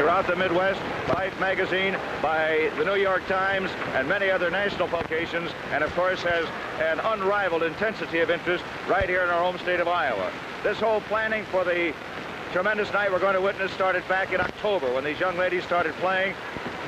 throughout the Midwest, by Magazine, by the New York Times, and many other national publications, and of course has an unrivaled intensity of interest right here in our home state of Iowa. This whole planning for the tremendous night we're going to witness started back in October when these young ladies started playing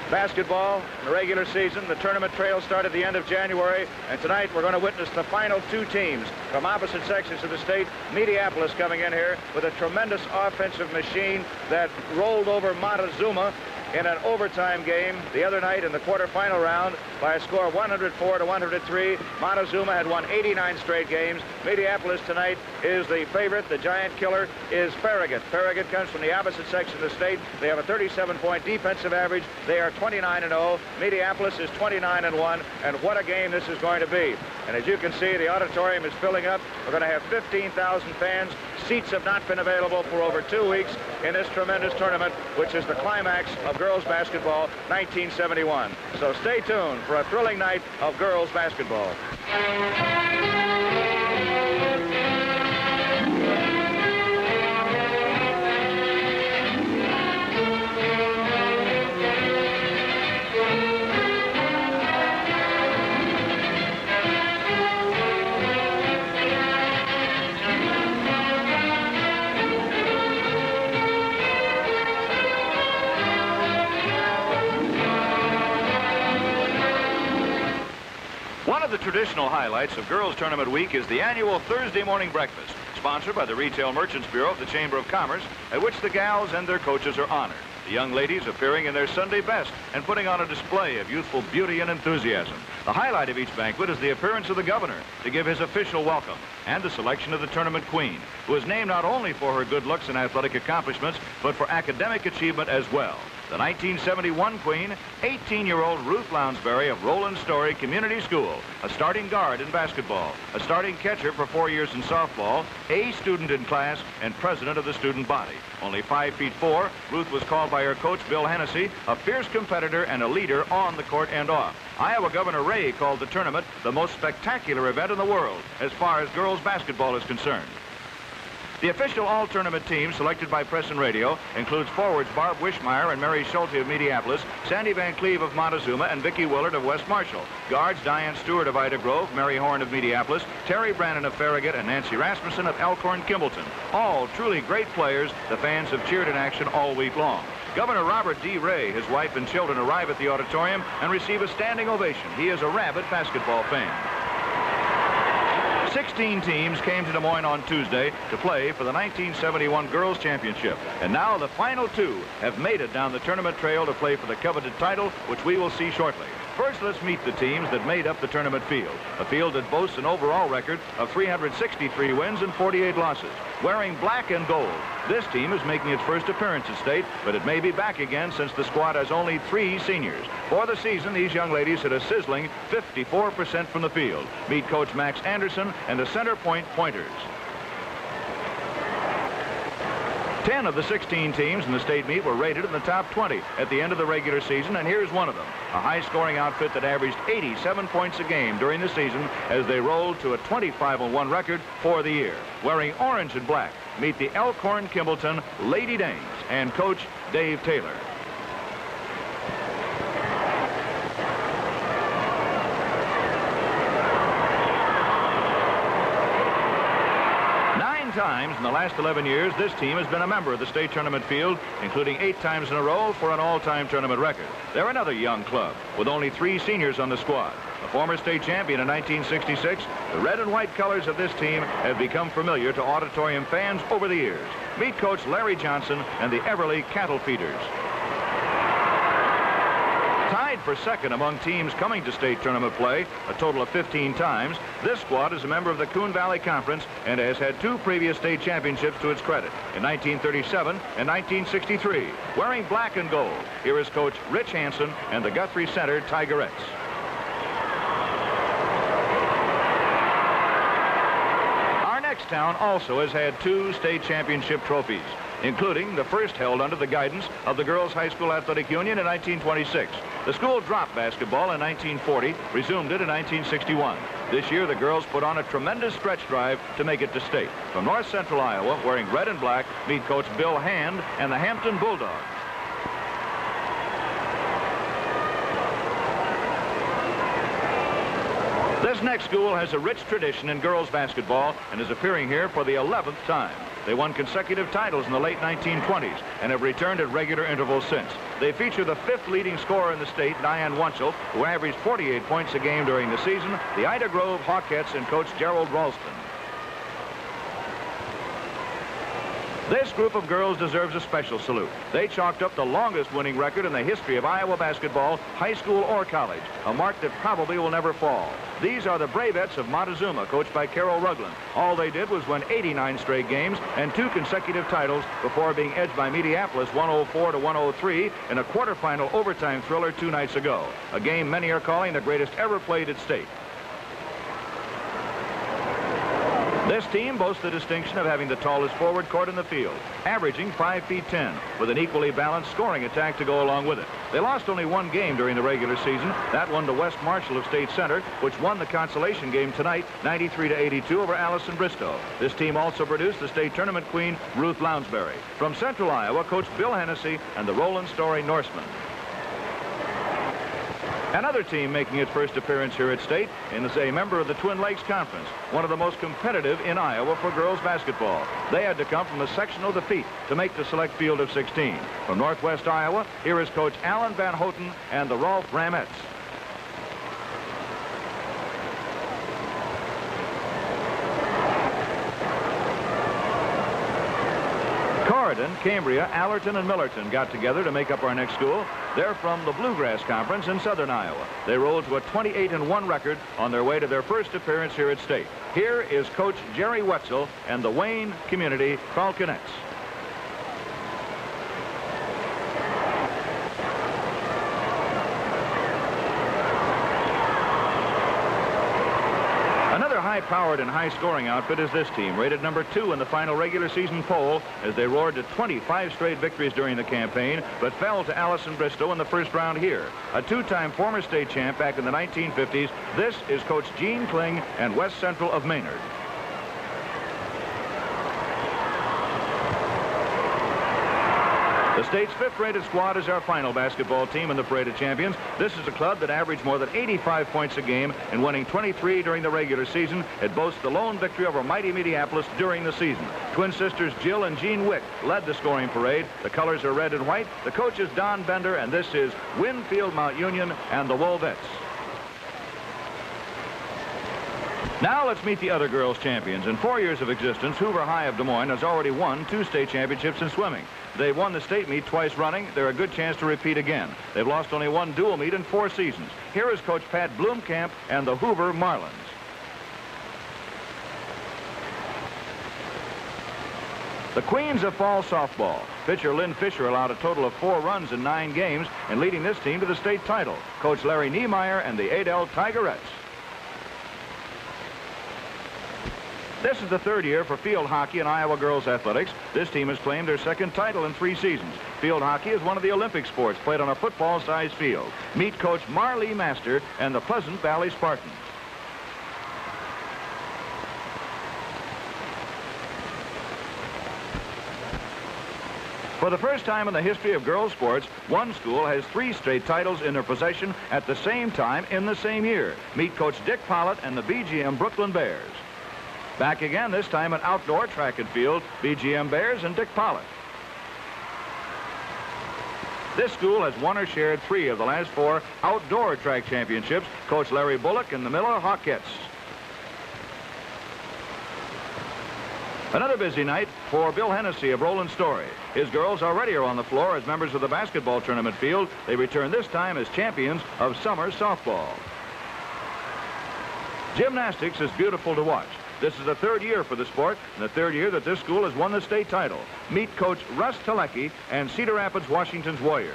basketball in the regular season. The tournament trail started at the end of January, and tonight we're going to witness the final two teams from opposite sections of the state. Mediapolis coming in here with a tremendous offensive machine that rolled over Montezuma in an overtime game the other night in the quarterfinal round by a score of 104-103. Montezuma had won 89 straight games. Mediapolis tonight is the favorite. The giant killer is Farragut. Farragut comes from the opposite section of the state. They have a 37-point defensive average. They are 29-0. Mediapolis is 29-1, and what a game this is going to be. And as you can see, the auditorium is filling up. We're going to have 15,000 fans. Seats have not been available for over 2 weeks in this tremendous tournament, which is the climax of girls basketball 1971. So stay tuned for a thrilling night of girls basketball. One of the traditional highlights of Girls Tournament Week is the annual Thursday morning breakfast, sponsored by the Retail Merchants Bureau of the Chamber of Commerce, at which the gals and their coaches are honored. The young ladies appearing in their Sunday best and putting on a display of youthful beauty and enthusiasm. The highlight of each banquet is the appearance of the governor to give his official welcome, and the selection of the tournament queen, who is named not only for her good looks and athletic accomplishments, but for academic achievement as well. The 1971 queen, 18-year-old Ruth Lounsbury of Roland Story Community School, a starting guard in basketball, a starting catcher for 4 years in softball, a student in class, and president of the student body. Only 5'4", Ruth was called by her coach, Bill Hennessy, a fierce competitor and a leader on the court and off. Iowa Governor Ray called the tournament the most spectacular event in the world as far as girls basketball is concerned. The official all-tournament team selected by Press and Radio includes forwards Barb Wishmeyer and Mary Schulte of Mediapolis, Sandy Van Cleve of Montezuma, and Vicki Willard of West Marshall. Guards Diane Stewart of Ida Grove, Mary Horn of Mediapolis, Terry Brannon of Farragut, and Nancy Rasmussen of Elkhorn-Kimballton. All truly great players the fans have cheered in action all week long. Governor Robert D. Ray, his wife and children arrive at the auditorium and receive a standing ovation. He is a rabid basketball fan. 16 teams came to Des Moines on Tuesday to play for the 1971 Girls Championship. And now the final two have made it down the tournament trail to play for the coveted title, which we will see shortly. First, let's meet the teams that made up the tournament field, a field that boasts an overall record of 363 wins and 48 losses. Wearing black and gold, this team is making its first appearance at state, but it may be back again since the squad has only 3 seniors. For the season, these young ladies hit a sizzling 54% from the field. Meet Coach Max Anderson and the Center Point Pointers. 10 of the 16 teams in the state meet were rated in the top 20 at the end of the regular season, and here's one of them, a high-scoring outfit that averaged 87 points a game during the season as they rolled to a 25-1 record for the year. Wearing orange and black, meet the Elkhorn-Kimballton Lady Dames and Coach Dave Taylor. Times in the last 11 years, this team has been a member of the state tournament field, including 8 times in a row for an all-time tournament record. They're another young club with only 3 seniors on the squad. A former state champion in 1966, the red and white colors of this team have become familiar to auditorium fans over the years. Meet Coach Larry Johnson and the Everly Cattle Feeders. Tied for second among teams coming to state tournament play, a total of 15 times, this squad is a member of the Coon Valley Conference and has had 2 previous state championships to its credit, in 1937 and 1963. Wearing black and gold, here is Coach Rich Hansen and the Guthrie Center Tigerettes. Our next town also has had 2 state championship trophies, including the first held under the guidance of the Girls High School Athletic Union in 1926. The school dropped basketball in 1940, resumed it in 1961. This year, the girls put on a tremendous stretch drive to make it to state. From north central Iowa, wearing red and black, meet Coach Bill Hand and the Hampton Bulldogs. This next school has a rich tradition in girls basketball and is appearing here for the 11th time. They won consecutive titles in the late 1920s and have returned at regular intervals since. They feature the 5th leading scorer in the state, Diane Wunschel, who averaged 48 points a game during the season, the Ida Grove Hawkettes and coach Gerald Ralston. This group of girls deserves a special salute. They chalked up the longest winning record in the history of Iowa basketball, high school or college, a mark that probably will never fall. These are the Bravettes of Montezuma, coached by Carol Rugland. All they did was win 89 straight games and 2 consecutive titles before being edged by Mediapolis 104-103 in a quarterfinal overtime thriller 2 nights ago, a game many are calling the greatest ever played at state. This team boasts the distinction of having the tallest forward court in the field, averaging 5 feet 10, with an equally balanced scoring attack to go along with it. They lost only 1 game during the regular season, that one to West Marshall of State Center, which won the consolation game tonight, 93-82 over Allison Bristow. This team also produced the state tournament queen, Ruth Lounsbury. From Central Iowa, Coach Bill Hennessy and the Roland Story Norsemen. Another team making its first appearance here at state is a member of the Twin Lakes Conference, one of the most competitive in Iowa for girls basketball. They had to come from a sectional defeat to make the select field of 16. From Northwest Iowa, here is Coach Alan Van Houten and the Rolf Ramettes. Corydon, Cambria, Allerton, and Millerton got together to make up our next school. They're from the Bluegrass Conference in southern Iowa. They rolled to a 28-1 record on their way to their first appearance here at state. Here is Coach Jerry Wetzel and the Wayne Community Falconettes. High-powered and high-scoring outfit is this team, rated number 2 in the final regular season poll as they roared to 25 straight victories during the campaign, but fell to Allison Bristow in the first round here. A 2-time former state champ back in the 1950s, this is Coach Gene Kling and West Central of Maynard. The state's 5th-rated squad is our final basketball team in the Parade of Champions. This is a club that averaged more than 85 points a game and winning 23 during the regular season. It boasts the lone victory over mighty Mediapolis during the season. Twin sisters Jill and Jean Wick led the scoring parade. The colors are red and white. The coach is Don Bender, and this is Winfield Mount Union and the Wolvettes. Now let's meet the other girls' champions. In 4 years of existence, Hoover High of Des Moines has already won 2 state championships in swimming. They've won the state meet twice running. They're a good chance to repeat again. They've lost only 1 dual meet in 4 seasons. Here is Coach Pat Bloomkamp and the Hoover Marlins. The Queens of Fall Softball. Pitcher Lynn Fisher allowed a total of 4 runs in 9 games and leading this team to the state title. Coach Larry Niemeyer and the Adel Tigerettes. This is the 3rd year for field hockey in Iowa girls athletics. This team has claimed their 2nd title in 3 seasons. Field hockey is one of the Olympic sports played on a football-sized field. Meet Coach Marlee Master and the Pleasant Valley Spartans. For the first time in the history of girls sports, one school has 3 straight titles in their possession at the same time in the same year. Meet Coach Dick Pollitt and the BGM Brooklyn Bears. Back again, this time in outdoor track and field, BGM Bears and Dick Pollitt. This school has won or shared 3 of the last 4 outdoor track championships. Coach Larry Bullock and the Miller Hawkettes. Another busy night for Bill Hennessy of Roland Story. His girls already are on the floor as members of the basketball tournament field. They return this time as champions of summer softball. Gymnastics is beautiful to watch. This is the 3rd year for the sport, and the 3rd year that this school has won the state title. Meet Coach Russ Telecki and Cedar Rapids, Washington's Warriors.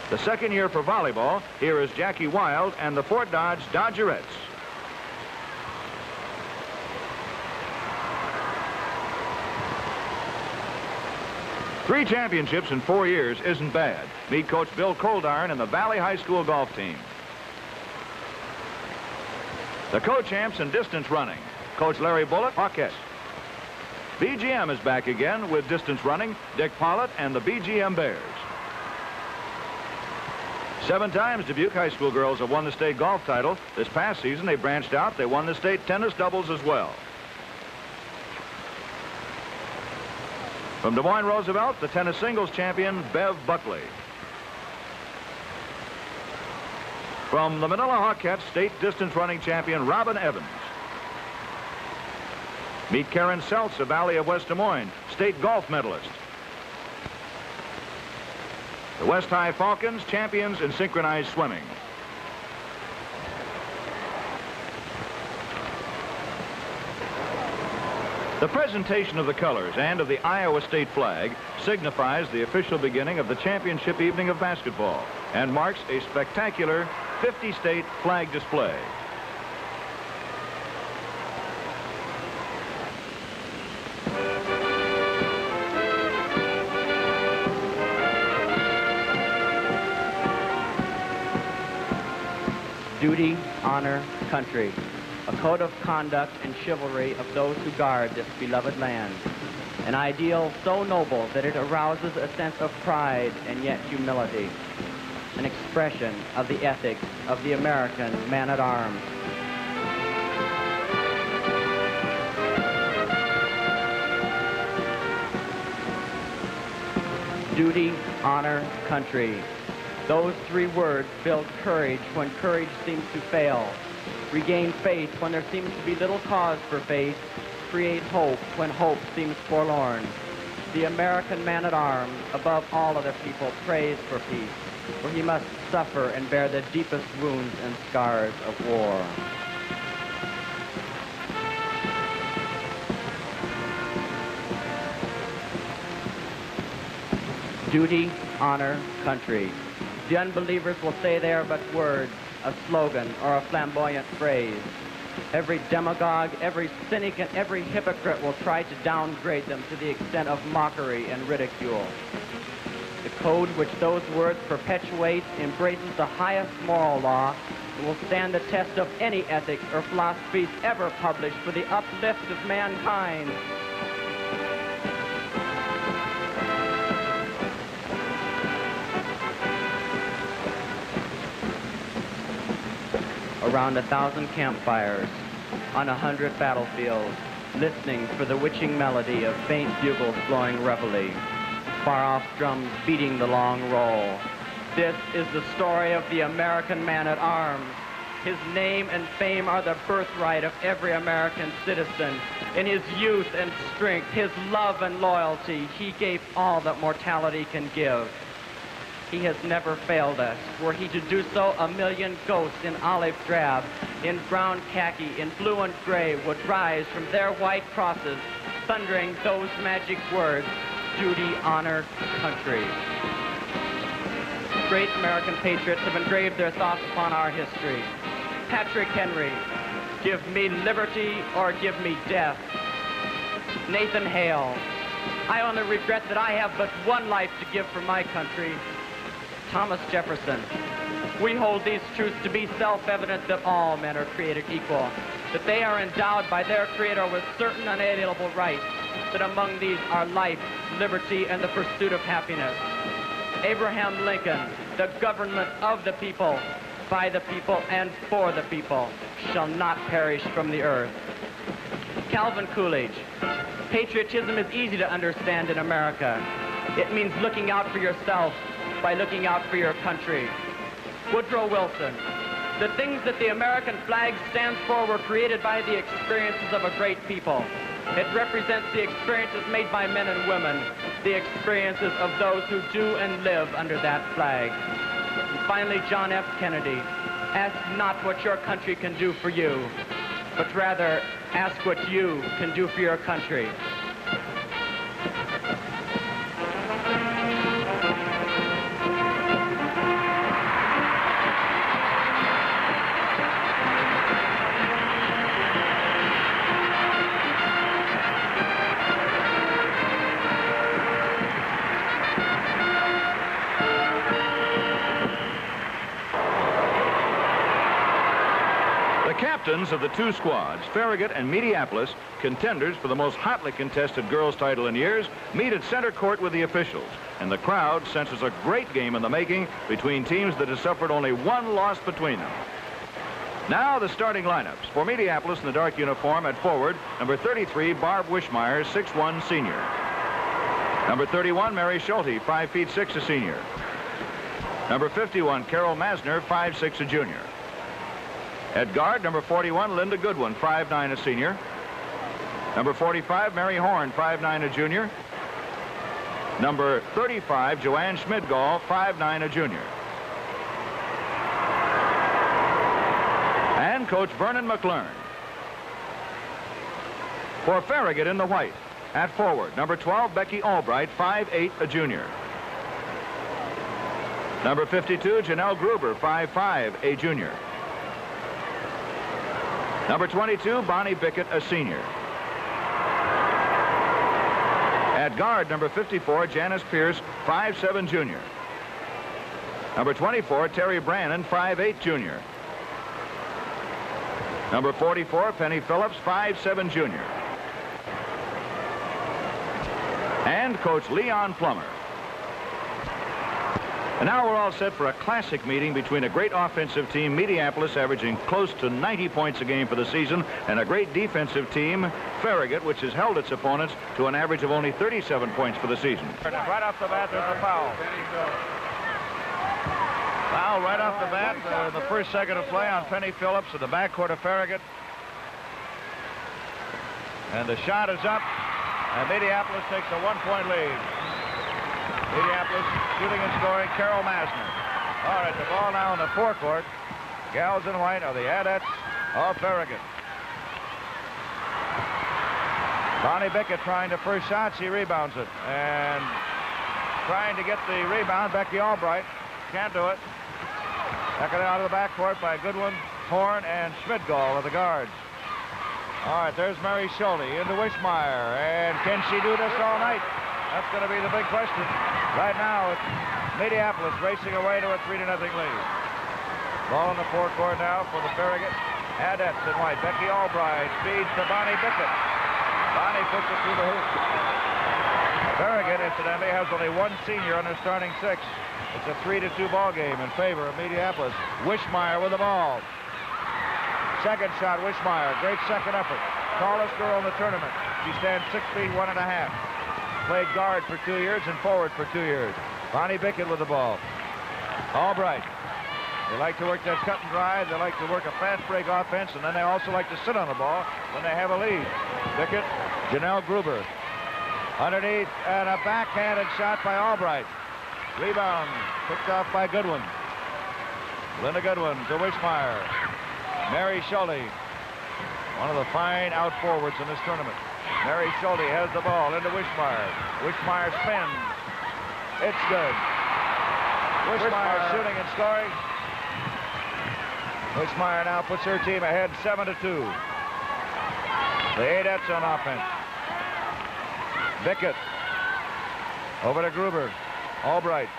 The 2nd year for volleyball, here is Jackie Wild and the Fort Dodge Dodgerettes. Three championships in 4 years isn't bad. Meet Coach Bill Coldarn and the Valley High School golf team. The co-champs in distance running, Coach Larry Bullock, Hawkettes. BGM is back again with distance running, Dick Pollitt and the BGM Bears. 7 times Dubuque High School girls have won the state golf title. This past season, they branched out. They won the state tennis doubles as well. From Des Moines Roosevelt, the tennis singles champion, Bev Buckley. From the Manila Hawkettes, state distance running champion, Robin Evans. Meet Karen Seltz of Valley of West Des Moines, state golf medalist. The West High Falcons, champions in synchronized swimming. The presentation of the colors and of the Iowa state flag signifies the official beginning of the championship evening of basketball and marks a spectacular 50-state flag display. Duty, honor, country, a code of conduct and chivalry of those who guard this beloved land. An ideal so noble that it arouses a sense of pride and yet humility. An expression of the ethics of the American man-at-arms. Duty, honor, country. Those 3 words build courage when courage seems to fail. Regain faith when there seems to be little cause for faith. Create hope when hope seems forlorn. The American man-at-arms, above all other people, prays for peace, where he must suffer and bear the deepest wounds and scars of war. Duty, honor, country. The unbelievers will say they are but words, a slogan, or a flamboyant phrase. Every demagogue, every cynic, and every hypocrite will try to downgrade them to the extent of mockery and ridicule. The code which those words perpetuate embraces the highest moral law and will stand the test of any ethics or philosophies ever published for the uplift of mankind. Around 1,000 campfires, on 100 battlefields, listening for the witching melody of faint bugles blowing reveille, far-off drums beating the long roll. This is the story of the American man-at-arms. His name and fame are the birthright of every American citizen. In his youth and strength, his love and loyalty, he gave all that mortality can give. He has never failed us. Were he to do so, 1,000,000 ghosts in olive drab, in brown khaki, in blue and gray would rise from their white crosses, thundering those magic words, duty, honor, country. Great American patriots have engraved their thoughts upon our history. Patrick Henry, give me liberty or give me death. Nathan Hale, I only regret that I have but one life to give for my country. Thomas Jefferson, we hold these truths to be self-evident that all men are created equal, that they are endowed by their Creator with certain unalienable rights, that among these are life, liberty, and the pursuit of happiness. Abraham Lincoln, the government of the people, by the people, and for the people, shall not perish from the earth. Calvin Coolidge, patriotism is easy to understand in America. It means looking out for yourself by looking out for your country. Woodrow Wilson, the things that the American flag stands for were created by the experiences of a great people. It represents the experiences made by men and women, the experiences of those who do and live under that flag. And finally, John F. Kennedy, ask not what your country can do for you, but rather ask what you can do for your country. captains of the two squads, Farragut and Mediapolis, contenders for the most hotly contested girls' title in years, meet at center court with the officials. And the crowd senses a great game in the making between teams that have suffered only one loss between them. Now the starting lineups. For Mediapolis in the dark uniform at forward, number 33, Barb Wishmeyer, 6'1", senior. Number 31, Mary Schulte, 5 feet 6, a senior. Number 51, Carol Masner, 5'6", a junior. At guard, number 41, Linda Goodwin, 5'9", a senior. Number 45, Mary Horn, 5'9", a junior. Number 35, Joanne Schmidgall, 5'9", a junior. And Coach Vernon McLearn. For Farragut in the white, at forward, number 12, Becky Albright, 5'8", a junior. Number 52, Janelle Gruber, 5'5", a junior. Number 22, Bonnie Bickett, a senior. At guard, number 54, Janice Pierce, 5'7", junior. Number 24, Terry Brannon, 5'8", junior. Number 44, Penny Phillips, 5'7", junior. And Coach Leon Plummer. And now we're all set for a classic meeting between a great offensive team, Mediapolis, averaging close to 90 points a game for the season, and a great defensive team, Farragut, which has held its opponents to an average of only 37 points for the season. Right off the bat, there's a foul. Foul right off the bat in the first second of play on Penny Phillips in the backcourt of Farragut. And the shot is up, and Mediapolis takes a 1-point lead. Mediapolis shooting and scoring, Carol Masner. All right, the ball now in the forecourt. Gals in white are the Adepts of Farragut. Bonnie Bickett trying the first shot. She rebounds it. And trying to get the rebound, Becky Albright. Can't do it. Taken out of the backcourt by Goodwin, Horn, and Schmidgall of the guards. All right, there's Mary Schulte into Wishmeyer. And can she do this all night? That's going to be the big question. Right now, it's Mediapolis racing away to a 3-0 lead. Ball in the forecourt now for the Farragut Adepts in white. Becky Albright feeds to Bonnie Bickett. Bonnie puts it through the hoop. Farragut, incidentally, has only one senior on their starting six. It's a 3-2 ball game in favor of Mediapolis. Wishmeyer with the ball. Second shot, Wishmeyer. Great second effort. Tallest girl in the tournament. She stands 6 feet 1.5. Played guard for 2 years and forward for 2 years. Bonnie Bickett with the ball. Albright. They like to work that cut and drive. They like to work a fast break offense, and then they also like to sit on the ball when they have a lead. Bickett, Janelle Gruber. Underneath, and a backhanded shot by Albright. Rebound picked off by Goodwin. Linda Goodwin to Wishmeyer. Mary Schulte, one of the fine out forwards in this tournament. Mary Schulte has the ball into Wishmeyer. Wishmeyer spins. It's good. Wishmeyer shooting and scoring. Wishmeyer now puts her team ahead 7-2. The Adepts on offense. Bickett over to Gruber. Albright.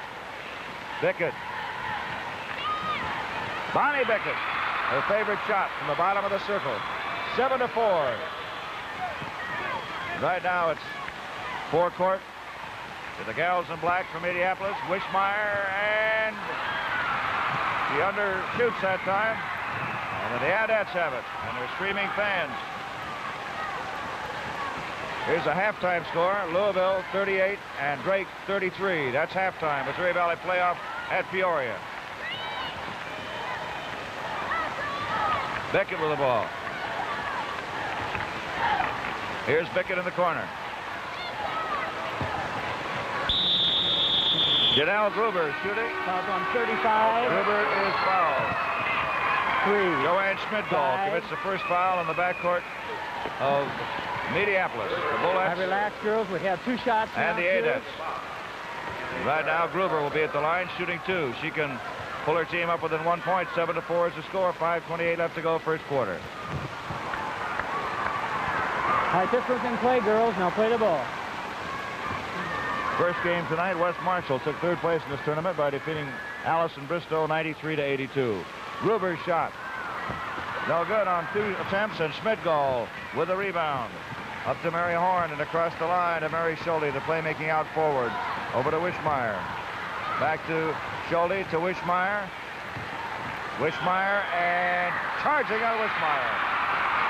Bickett. Bonnie Bickett. Her favorite shot from the bottom of the circle. 7-4. Right now it's forecourt to the gals in black from Mediapolis. Wishmeyer, and she undershoots that time. And the Adepts have it, and they're screaming fans. Here's a halftime score. Louisville 38 and Drake 33. That's halftime. Missouri Valley playoff at Peoria. Bickett with the ball. Here's Bickett in the corner. Janelle Gruber shooting. Foul's on 35. Gruber is fouled. 3. Joanne Schmidgall commits the first foul in the backcourt of Mediapolis. The Bullets. Relax, girls. We have 2 shots now. And the Adepts. Right now, Gruber will be at the line shooting 2. She can pull her team up within 1 point. 7-4 is the score. 5:28 left to go first quarter. All right, this one's in play, girls. Now play the ball. First game tonight, West Marshall took third place in this tournament by defeating Allison Bristow 93-82. Gruber's shot. No good on 2 attempts, and Schmidgall with the rebound. Up to Mary Horn and across the line to Mary Schulte, the playmaking out forward. Over to Wishmeyer. Back to Schulte to Wishmeyer. Wishmeyer and charging on Wishmeyer.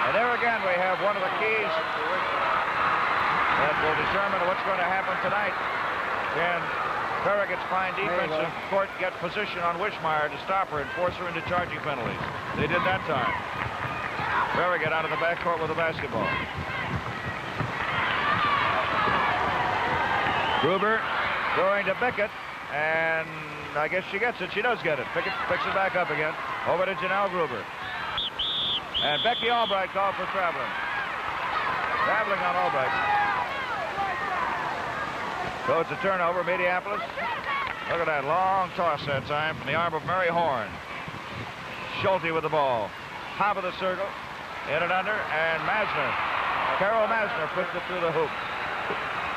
And there again we have one of the keys that will determine what's going to happen tonight. Can Farragut's fine defensive court get position on Wishmeyer to stop her and force her into charging penalties? They did that time. Farragut out of the backcourt with the basketball. Gruber going to Bickett, and I guess she gets it. She does get it. Bickett picks it back up again. Over to Janelle Gruber. And Becky Albright called for traveling. Traveling on Albright. So it's a turnover, Mediapolis. Look at that long toss that time from the arm of Mary Horn. Schulte with the ball. Top of the circle. In and under, and Masner. Carol Masner puts it through the hoop.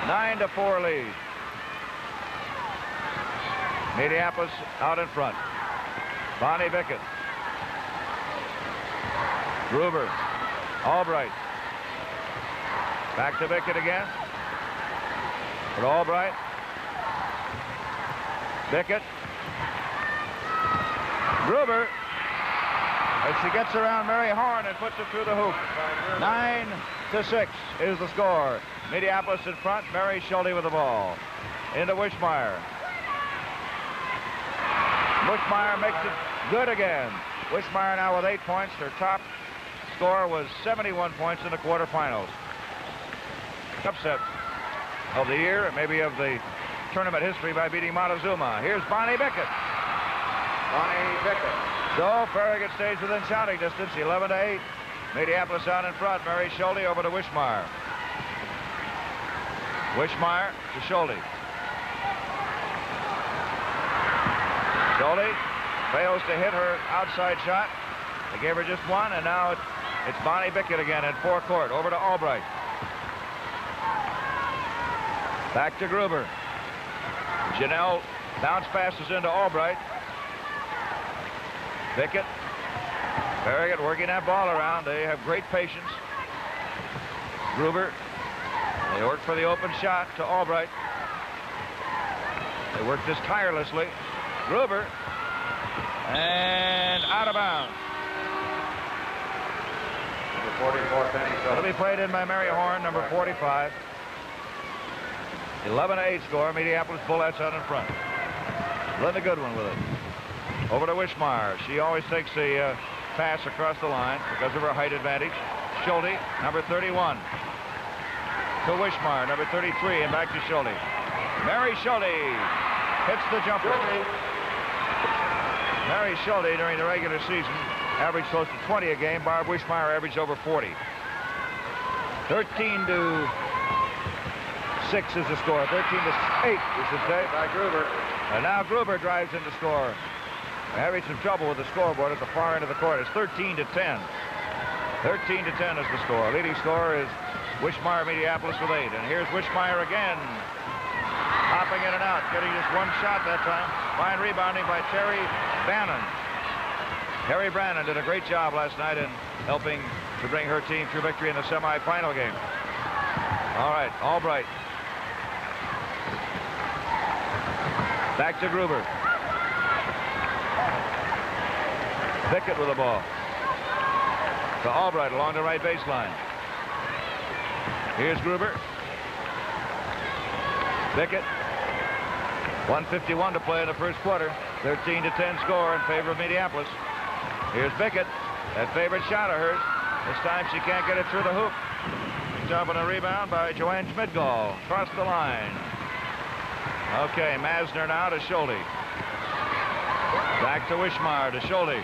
9-4 lead. Mediapolis out in front. Bonnie Bickett. Gruber. Albright. Back to Bickett again. But Albright. Bickett. Gruber. As she gets around Mary Horn and puts it through the hoop. 9-6 is the score. Mediapolis in front. Mary Schulte with the ball. Into Wishmeyer. Wishmeyer makes it good again. Wishmeyer now with 8 points. Her top score was 71 points in the quarterfinals. Upset of the year, maybe of the tournament history, by beating Montezuma. Here's Bonnie Bickett. Bonnie Bickett. So Farragut stays within shouting distance, 11-8. Mediapolis out in front. Mary Schulte over to Wishmeyer. Wishmeyer to Schulte. Schulte fails to hit her outside shot. They gave her just one, and now it's Bonnie Bickett again in forecourt. Over to Albright. Back to Gruber. Janelle bounce passes into Albright. Bickett. Farragut working that ball around. They have great patience. Gruber. They work for the open shot to Albright. They work this tirelessly. Gruber. And out of bounds. Number 44. It'll be played in by Mary Horn, number 45. 11-8 score. Mediapolis Bullets out in front. Linda Goodwin with it. Over to Wishmeyer. She always takes the pass across the line because of her height advantage. Schulte, number 31. To Wishmeyer, number 33, and back to Schulte. Mary Schulte hits the jumper. Mary Schulte during the regular season averaged close to 20 a game. Barb Wishmeyer averaged over 40. 13-6 is the score. 13-8, we should say. By Gruber. And now Gruber drives in to score. Having some trouble with the scoreboard at the far end of the court. It's 13-10. 13-10 is the score. Leading scorer is Wishmeyer, Mediapolis with 8. And here's Wishmeyer again. Hopping in and out, getting just one shot that time. Fine rebounding by Terry Bannon. Terry Bannon did a great job last night in helping to bring her team to victory in the semifinal game. All right, Albright. Back to Gruber. Bickett with the ball. To Albright along the right baseline. Here's Gruber. Bickett. 1:51 to play in the first quarter. 13-10 score in favor of Mediapolis. Here's Bickett. That favorite shot of hers. This time she can't get it through the hoop. Job on a rebound by Joanne Schmidgall. Across the line. Okay, Masner now to Schulte. Back to Wishmeyer to Schulte.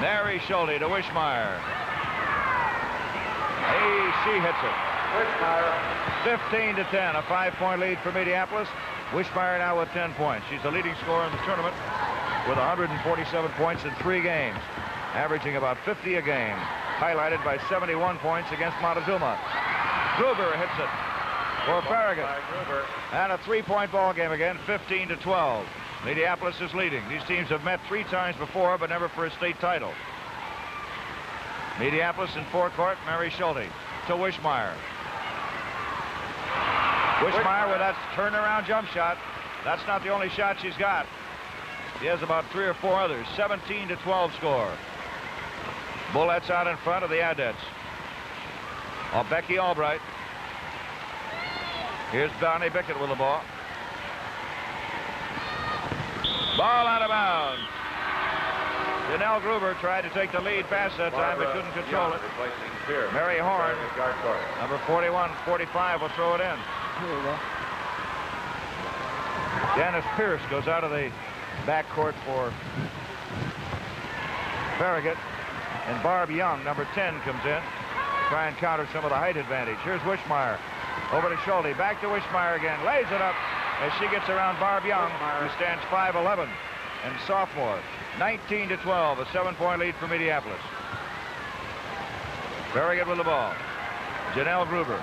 Mary Schulte to Wishmeyer. Hey, she hits it. Wishmeyer. 15-10, a 5-point lead for Mediapolis. Wishmeyer now with 10 points. She's the leading scorer in the tournament with 147 points in 3 games, averaging about 50 a game, highlighted by 71 points against Montezuma. Gruber hits it for Farragut. And a 3-point ball game again, 15-12. Mediapolis is leading. These teams have met 3 times before, but never for a state title. Mediapolis in forecourt. Mary Schulte to Wishmeyer. Wishmeyer with that turnaround jump shot. That's not the only shot she's got. She has about 3 or 4 others. 17-12 score. Bullets out in front of the Adets. Becky Albright. Here's Bonnie Bickett with the ball. Ball out of bounds. Janelle Gruber tried to take the lead pass that time, but couldn't control it. Mary Horn, number 41-45, will throw it in. Here we go. Janice Pierce goes out of the backcourt for Farragut. And Barb Young, number 10, comes in. Try and counter some of the height advantage. Here's Wishmeyer. Over to Schulte. Back to Wishmeyer again. Lays it up as she gets around Barb Young, who stands 5'11", and sophomore. 19-12, a 7-point lead for Mediapolis. Farragut with the ball. Janelle Gruber.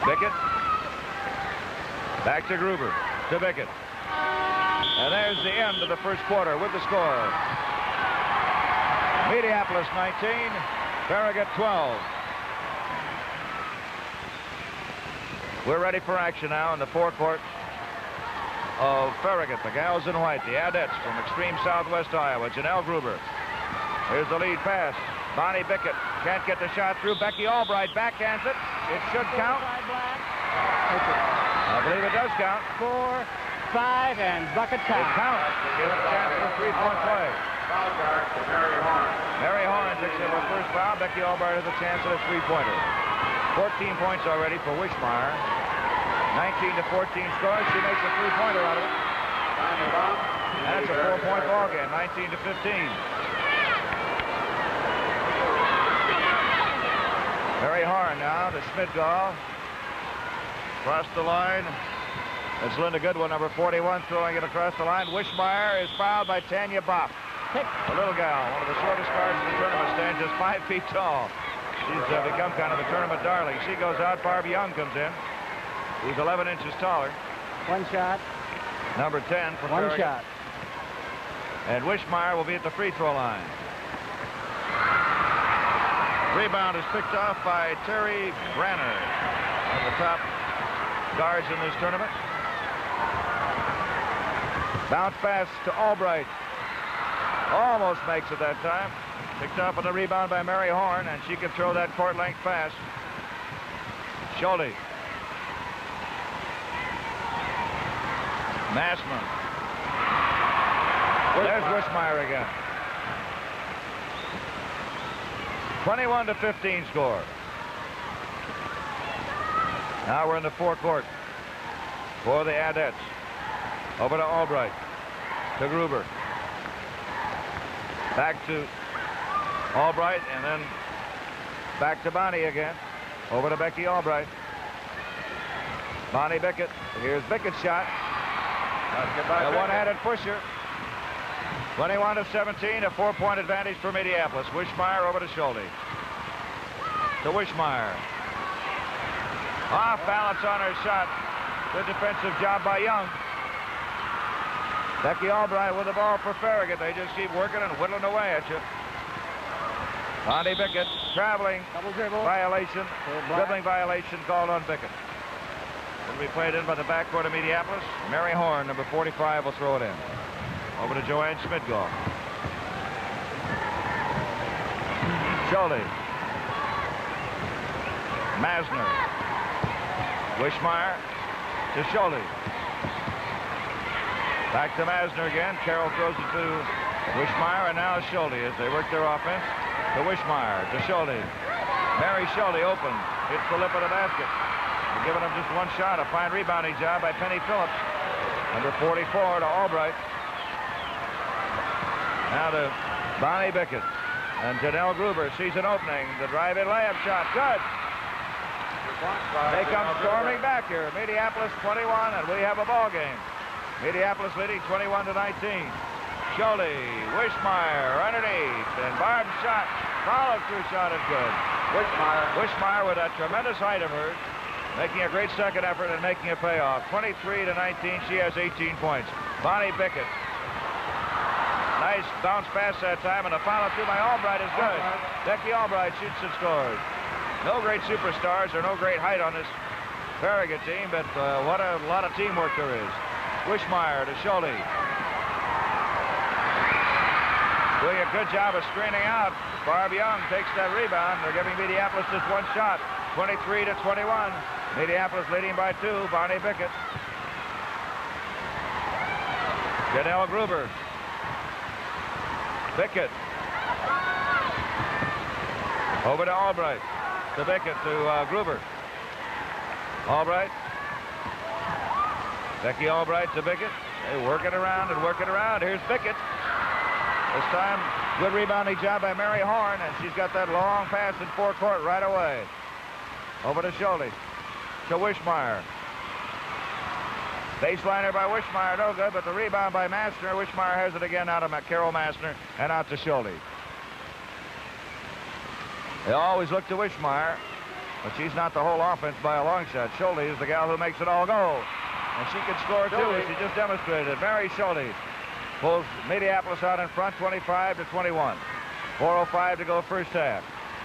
Bickett. Back to Gruber. To Bickett. And there's the end of the first quarter with the score. Mediapolis 19, Farragut 12. We're ready for action now in the forecourt of Farragut. The gals in white, the Adets from extreme southwest Iowa. Janelle Gruber. Here's the lead pass. Bonnie Bickett can't get the shot through. Becky Albright backhands it. It should count. I believe it does count. 4, 5, and bucket time. It counts. Gives a chance for a 3-point play. Mary Horn picks up her first foul. Becky Albright has a chance at a 3-pointer. 14 points already for Wishmeyer. 19-14 scores. She makes a 3-pointer out of it. And it's a 4-point ball game. 19-15. Mary Horn now to Schmidgall. Across the line. It's Linda Goodwin, number 41, throwing it across the line. Wishmeyer is fouled by Tanya Bopp. A little gal, one of the shortest guards in the tournament, stands just 5 feet tall. She's become kind of a tournament darling. She goes out. Barb Young comes in, who's 11 inches taller. 1 shot. Number 10 for 1 shot. And Wishmeyer will be at the free throw line. Rebound is picked off by Terry Branner, one of the top guards in this tournament. Bounce pass to Albright. Almost makes it that time. Picked up on the rebound by Mary Horn, and she can throw that court-length pass. Schulte. Massman. There's Wishmeyer again. 21-15 score. Now we're in the forecourt for the Adets. Over to Albright. To Gruber. Back to Albright, and then back to Bonnie again. Over to Becky Albright. Bonnie Bickett. Here's Bickett's shot. A one-handed pusher. 21-17, a 4-point advantage for Mediapolis. Wishmeyer over to Schulte. To Wishmeyer. Off balance on her shot. Good defensive job by Young. Becky Albright with the ball for Farragut. They just keep working and whittling away at you. Bonnie Bickett traveling. Double dribble. Violation. Dribbling violation called on Bickett. It'll be played in by the backcourt of Mediapolis. Mary Horn, number 45, will throw it in. Over to Joanne Schmidgall. Schulte. Masner. Wishmeyer to Schulte. Back to Masner again. Carroll throws it to Wishmeyer, and now Schulte as they work their offense. To Wishmeyer, to Schulte. Mary Schulte open. Hits the lip of the basket. They're giving them just 1 shot. A fine rebounding job by Penny Phillips. Number 44 to Albright. Now to Bonnie Bickett. And Janelle Gruber sees an opening. The drive-in layup shot. Good. They come storming back here. Mediapolis 21, and we have a ball game. Mediapolis leading 21-19. Schulte, Wishmeyer underneath, and Barb's shot. Follow-through shot is good. Wishmeyer with that tremendous height of hers, making a great second effort and making it pay off. 23-19, she has 18 points. Bonnie Bickett. Nice bounce pass that time, and the follow-through by Albright is good. Becky Albright shoots and scores. No great superstars or no great height on this Farragut team, but what a lot of teamwork there is. Wishmeyer to Schulte. Doing a good job of screening out. Barb Young takes that rebound. They're giving Mediapolis just one shot. 23-21. Mediapolis leading by 2. Bonnie Bickett. Janelle Gruber. Bickett. Over to Albright. To Bickett to Gruber. Albright. Becky Albright to Bickett. They work it around and work it around. Here's Bickett. This time, good rebounding job by Mary Horn, and she's got that long pass in forecourt right away. Over to Schulte. To Wishmeyer. Baseliner by Wishmeyer, no good, but the rebound by Mastner. Wishmeyer has it again out of Carol Mastner and out to Schulte. They always look to Wishmeyer, but she's not the whole offense by a long shot. Schulte is the gal who makes it all go. And she can score, too, as she just demonstrated. Mary Schulte pulls Mediapolis out in front, 25-21. 4:05 to go first half.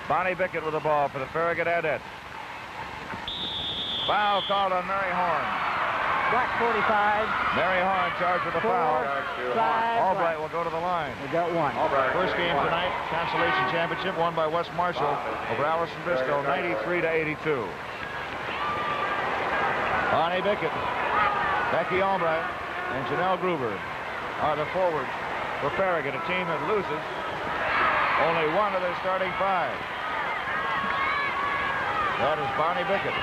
Bonnie Bickett with the ball for the Farragut Adettes. Foul called on Mary Horn. Black 45. Mary Horn charged with a foul. Albright will go to the line. We got one. First game tonight, consolation championship won by West Marshall over Allison Briscoe, 93-82. Bonnie Bickett, Becky Albright, and Janelle Gruber are the forwards for Farragut, a team that loses only one of their starting 5. That is Bonnie Bickett.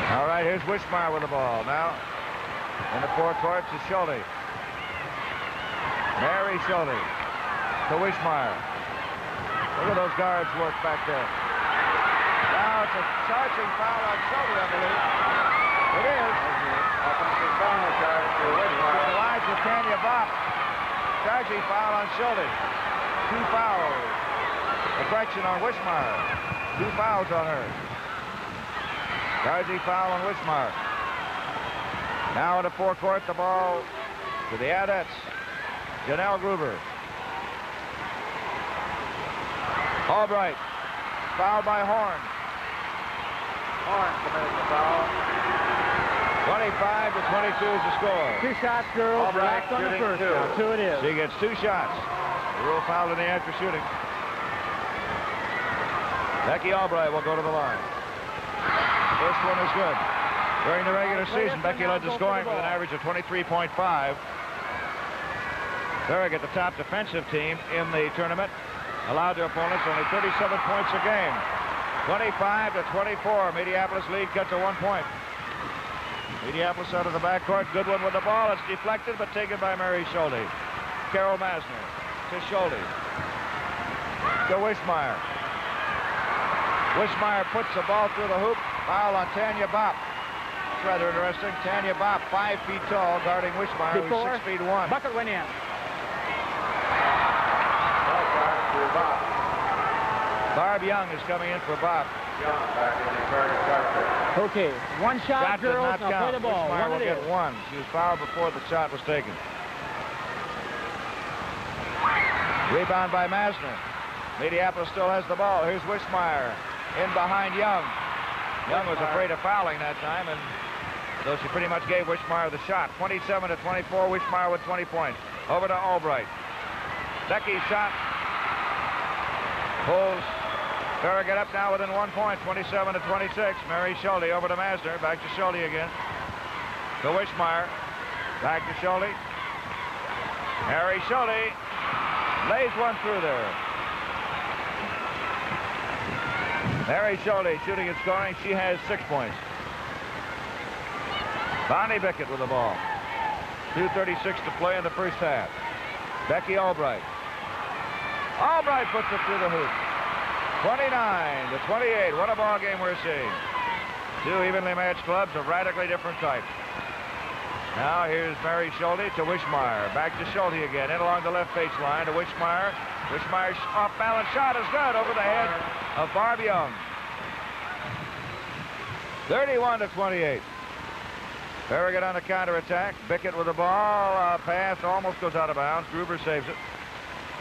All right, here's Wishmeyer with the ball. Now, in the forecourt to Schulte. Mary Schulte to Wishmeyer. Look at those guards work back there. Now it's a charging foul on Schulte, I believe. It is. Offensive foul charge for Wishmeyer. Elijah Tanya Bopp. Charging foul on Schulte. 2 fouls. A correction on Wishmeyer. 2 fouls on her. Charging foul on Wishmeyer. Now in the forecourt, the ball to the Adettes. Janelle Gruber. Albright. Fouled by Horn. Horn committed the foul. 25-22 is the score. 2 shots, girls. Albright Relax on the first. 2. Now 2 it is. She gets 2 shots. The rule foul in the act for shooting. Becky Albright will go to the line. First one is good. During the regular season, Becky led the scoring with an average of 23.5. Farragut, the top defensive team in the tournament, allowed their opponents only 37 points a game. 25-24. Mediapolis lead cut to 1 point. Mediapolis out of the backcourt. Good one with the ball. It's deflected, but taken by Mary Schulte. Carol Masner to Schulte. To Wishmeyer. Wishmeyer puts the ball through the hoop. Foul on Tanya Bopp. It's rather interesting. Tanya Bopp, 5 feet tall, guarding Wishmeyer, who's 6 feet 1. Bucket went in. Barb Young is coming in for Bopp. Okay, 1 shot, Does girls. not Now play count. the ball. Wishmeyer One will it get is. 1. She was fouled before the shot was taken. Rebound by Masner. Mediapolis still has the ball. Here's Wishmeyer in behind Young. Young was afraid of fouling that time, and so she pretty much gave Wishmeyer the shot. 27-24, Wishmeyer with 20 points. Over to Albright. Becky's shot. Pulls Farragut up now within 1 point, 27-26. Mary Schulte over to Masner. Back to Schulte again. To Wishmeyer. Back to Schulte. Mary Schulte lays one through there. Mary Schulte shooting and scoring. She has 6 points. Bonnie Bickett with the ball. 2:36 to play in the first half. Becky Albright. Albright puts it through the hoop. 29-28. What a ball game we're seeing. 2 evenly matched clubs of radically different types. Now here's Mary Schulte to Wishmeyer. Back to Schulte again. In along the left baseline to Wishmeyer. Wishmeyer's off-balance shot is good over the head of Barb Young. 31-28. Farragut on the counterattack. Bickett with the ball. Pass almost goes out of bounds. Gruber saves it.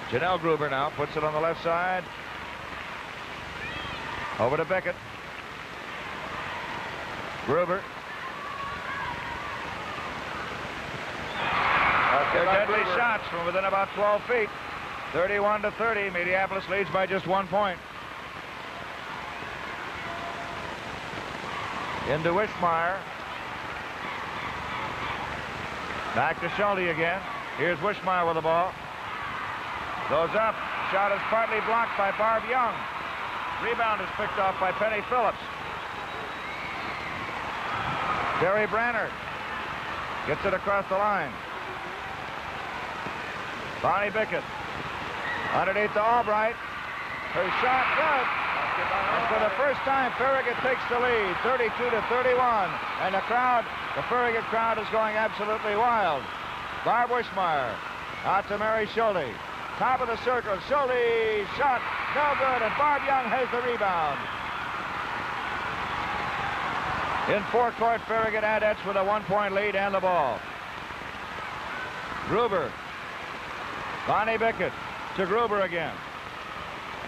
Janelle Gruber now puts it on the left side. Over to Bickett. Gruber. They're deadly shots from within about 12 feet. 31-30. Mediapolis leads by just 1 point. Into Wishmeyer. Back to Schulte again. Here's Wishmeyer with the ball. Goes up. Shot is partly blocked by Barb Young. Rebound is picked off by Penny Phillips. Terry Brannard gets it across the line. Bonnie Bickett underneath to Albright. Her shot good. And for the first time, Farragut takes the lead, 32-31. And the Farragut crowd is going absolutely wild. Barb Wishmeyer out to Mary Schulte. Top of the circle. Schulte shot no good, and Barb Young has the rebound. In forecourt, Farragut Adets with a 1-point lead and the ball. Gruber. Bonnie Bickett to Gruber again.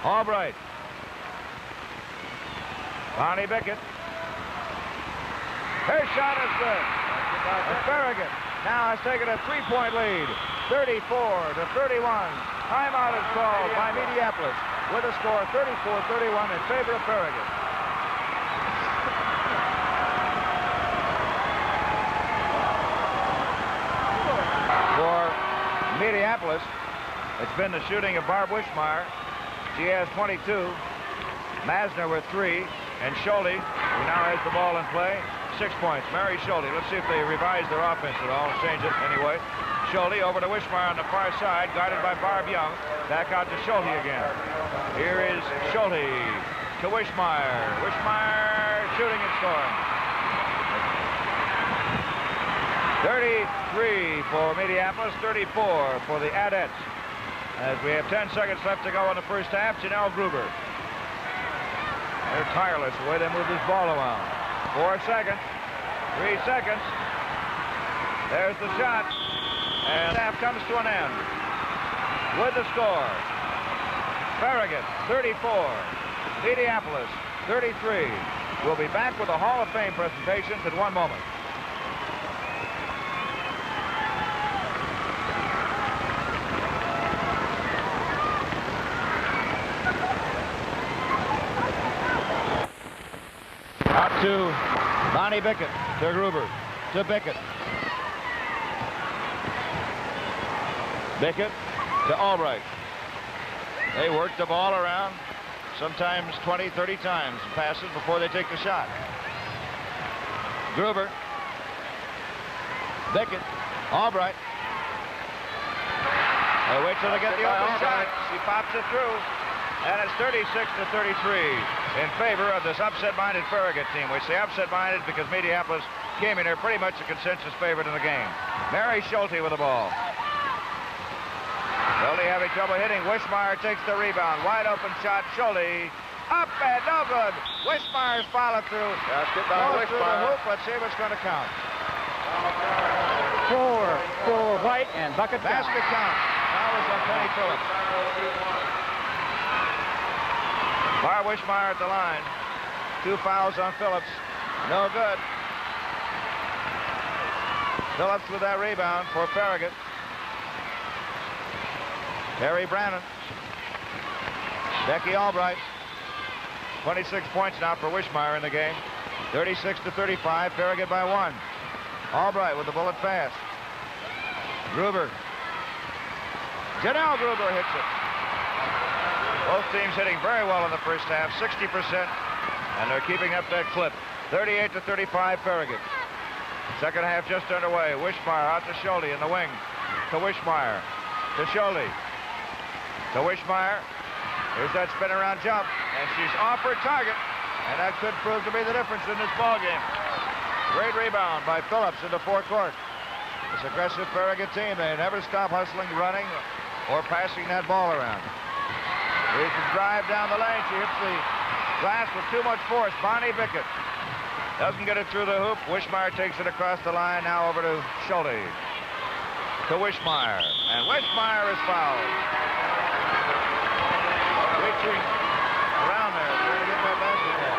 Albright. Bonnie Bickett. Her shot is good. And Farragut now has taken a 3-point lead. 34-31. Timeout is called by Mediapolis with a score 34-31 in favor of Farragut. For Mediapolis, it's been the shooting of Barb Wishmeyer. She has 22. Masner with 3. And Schulte, who now has the ball in play, 6 points. Mary Schulte. Let's see if they revise their offense at all. Change it anyway. Schulte over to Wishmeyer on the far side, guarded by Barb Young. Back out to Schulte again. Here is Schulte to Wishmeyer. Wishmeyer shooting and scoring. 33 for Mediapolis, 34 for the Adets. As we have 10 seconds left to go in the first half, Janelle Gruber. They're tireless the way they move this ball around. 4 seconds. 3 seconds. There's the shot. And the half comes to an end. With the score. Farragut, 34. Mediapolis, 33. We'll be back with the Hall of Fame presentations in 1 moment. To Bonnie Bickett, to Gruber, to Bickett. Bickett to Albright. They work the ball around sometimes 20, 30 times and passes before they take the shot. Gruber. Bickett. Albright. They wait till they get the open shot. She pops it through. And it's 36-33 in favor of this upset-minded Farragut team. We say upset-minded because Mediapolis came in here pretty much a consensus favorite in the game. Mary Schulte with the ball. Schulte having trouble hitting. Wishmeyer takes the rebound. Wide open shot. Schulte up and no good. Wishmeyer's follow through. Basket by Wishmeyer. Let's see if it's going to count. 4 for White and bucket basket count. That was on Penny Phillips. Barb Wishmeyer at the line. 2 fouls on Phillips. No good. Phillips with that rebound for Farragut. Terry Brannon. Becky Albright. 26 points now for Wishmeyer in the game. 36-35. Farragut by 1. Albright with the bullet pass. Gruber. Janelle Gruber hits it. Both teams hitting very well in the first half, 60%, and they're keeping up that clip. 38-35 Farragut. Second half just underway. Wishmeyer out to Schulte in the wing. To Wishmeyer. To Schulte. To Wishmeyer. Here's that spin around jump, and she's off her target, and that could prove to be the difference in this ballgame. Great rebound by Phillips into forecourt. This aggressive Farragut team, they never stop hustling, running, or passing that ball around. Here's the drive down the lane. She hits the glass with too much force. Bonnie Bickett. Doesn't get it through the hoop. Wishmeyer takes it across the line. Now over to Schulte. To Wishmeyer. And Wishmeyer is fouled. Reaching around there, trying to get that basketball.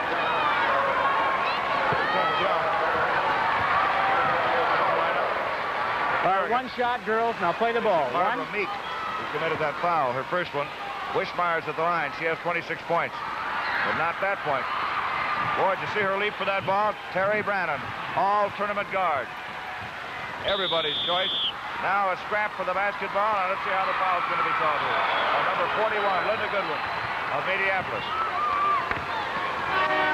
One shot, girls. Now play the ball. Barbara Meek, who committed that foul, her first one. Wishmeyer's at the line. She has 26 points, but not that point. Boy, did you see her leap for that ball? Terry Brannon, all-tournament guard. Everybody's choice. Now a scrap for the basketball, and let's see how the foul's going to be called here. Number 41, Linda Goodwin of Mediapolis.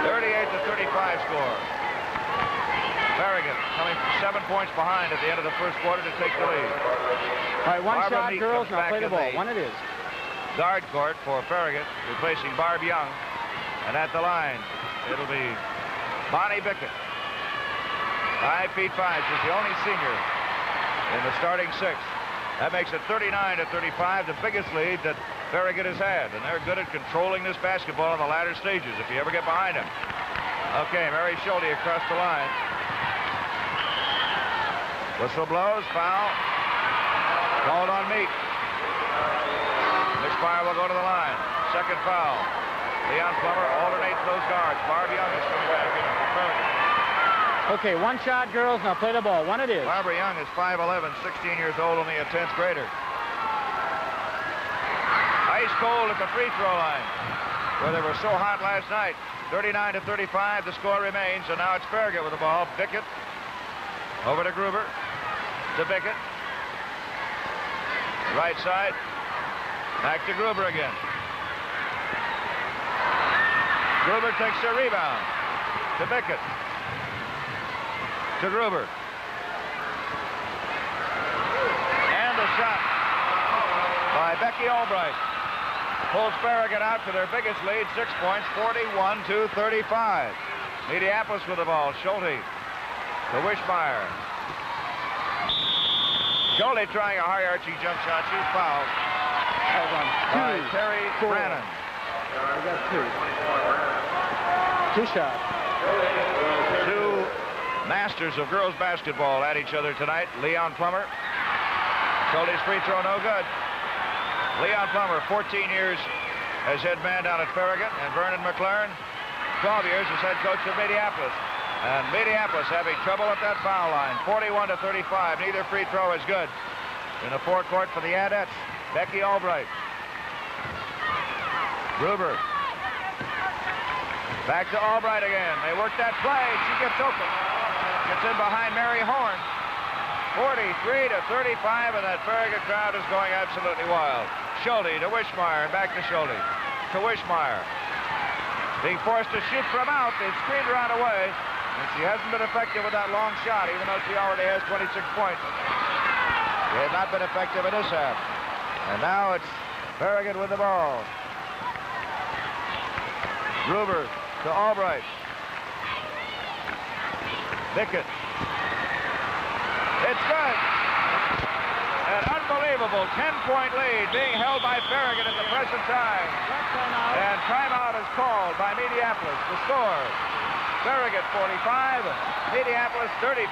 38-35 score. Farragut coming from 7 points behind at the end of the first quarter to take the lead. All right, one shot, girls. Now play the ball. One it is. Guard court for Farragut, replacing Barb Young. And at the line, it'll be Bonnie Bickett. 5 feet 5. She's the only senior in the starting six. That makes it 39-35, the biggest lead that Farragut has had. And they're good at controlling this basketball in the latter stages if you ever get behind them. Okay, Mary Schulte across the line. Whistle blows, foul. Called on Meek. Wishmeyer will go to the line. Second foul. Leon Plummer alternates those guards. Barb Young is coming back in. Okay, one shot, girls. Now play the ball. One it is. Barbara Young is 5'11", 16 years old, only a 10th grader. Ice cold at the free throw line, where they were so hot last night. 39-35, the score remains, and now it's Farragut with the ball. Bickett over to Gruber. To Bickett. Right side. Back to Gruber again. Gruber takes a rebound. To Bickett. To Gruber. And a shot by Becky Albright. Pulls Farragut out to their biggest lead, 6 points, 41-35. Mediapolis with the ball. Schulte to Wishmeyer. Schulte trying a high-arching jump shot. She's fouled by Terry Brannon. We got two shots. Two masters of girls basketball at each other tonight. Leon Plummer. Schulte's free throw no good. Leon Plummer, 14 years as head man down at Farragut, and Vernon McLaren, 12 years as head coach of Mediapolis. And Mediapolis having trouble at that foul line. 41-35. Neither free throw is good. In the forecourt for the Adettes, Becky Albright. Gruber. Back to Albright again. They work that play. She gets open. Gets in behind Mary Horn. 43-35, and that Farragut crowd is going absolutely wild. Schulte to Wishmeyer, and back to Schulte. To Wishmeyer. Being forced to shoot from out. They've screened her out away, and she hasn't been effective with that long shot, even though she already has 26 points. She has not been effective in this half. And now it's Farragut with the ball. Gruber to Albright. Bickett. It's good. An unbelievable 10-point lead being held by Farragut at the present time. And timeout is called by Mediapolis. The score, Farragut 45, Mediapolis 35.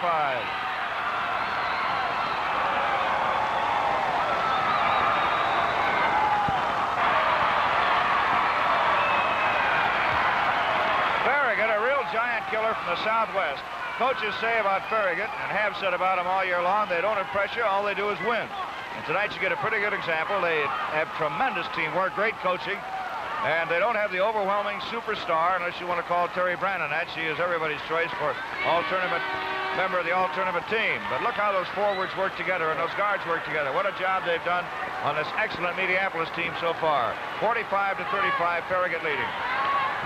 Farragut, a real giant killer from the Southwest. Coaches say about Farragut, and have said about him all year long, they don't have pressure, all they do is win. And tonight you get a pretty good example. They have tremendous teamwork, great coaching, and they don't have the overwhelming superstar, unless you want to call Terry Brannon that. She is everybody's choice for all-tournament member of the all-tournament team. But look how those forwards work together and those guards work together. What a job they've done on this excellent Mediapolis team so far. 45-35, Farragut leading.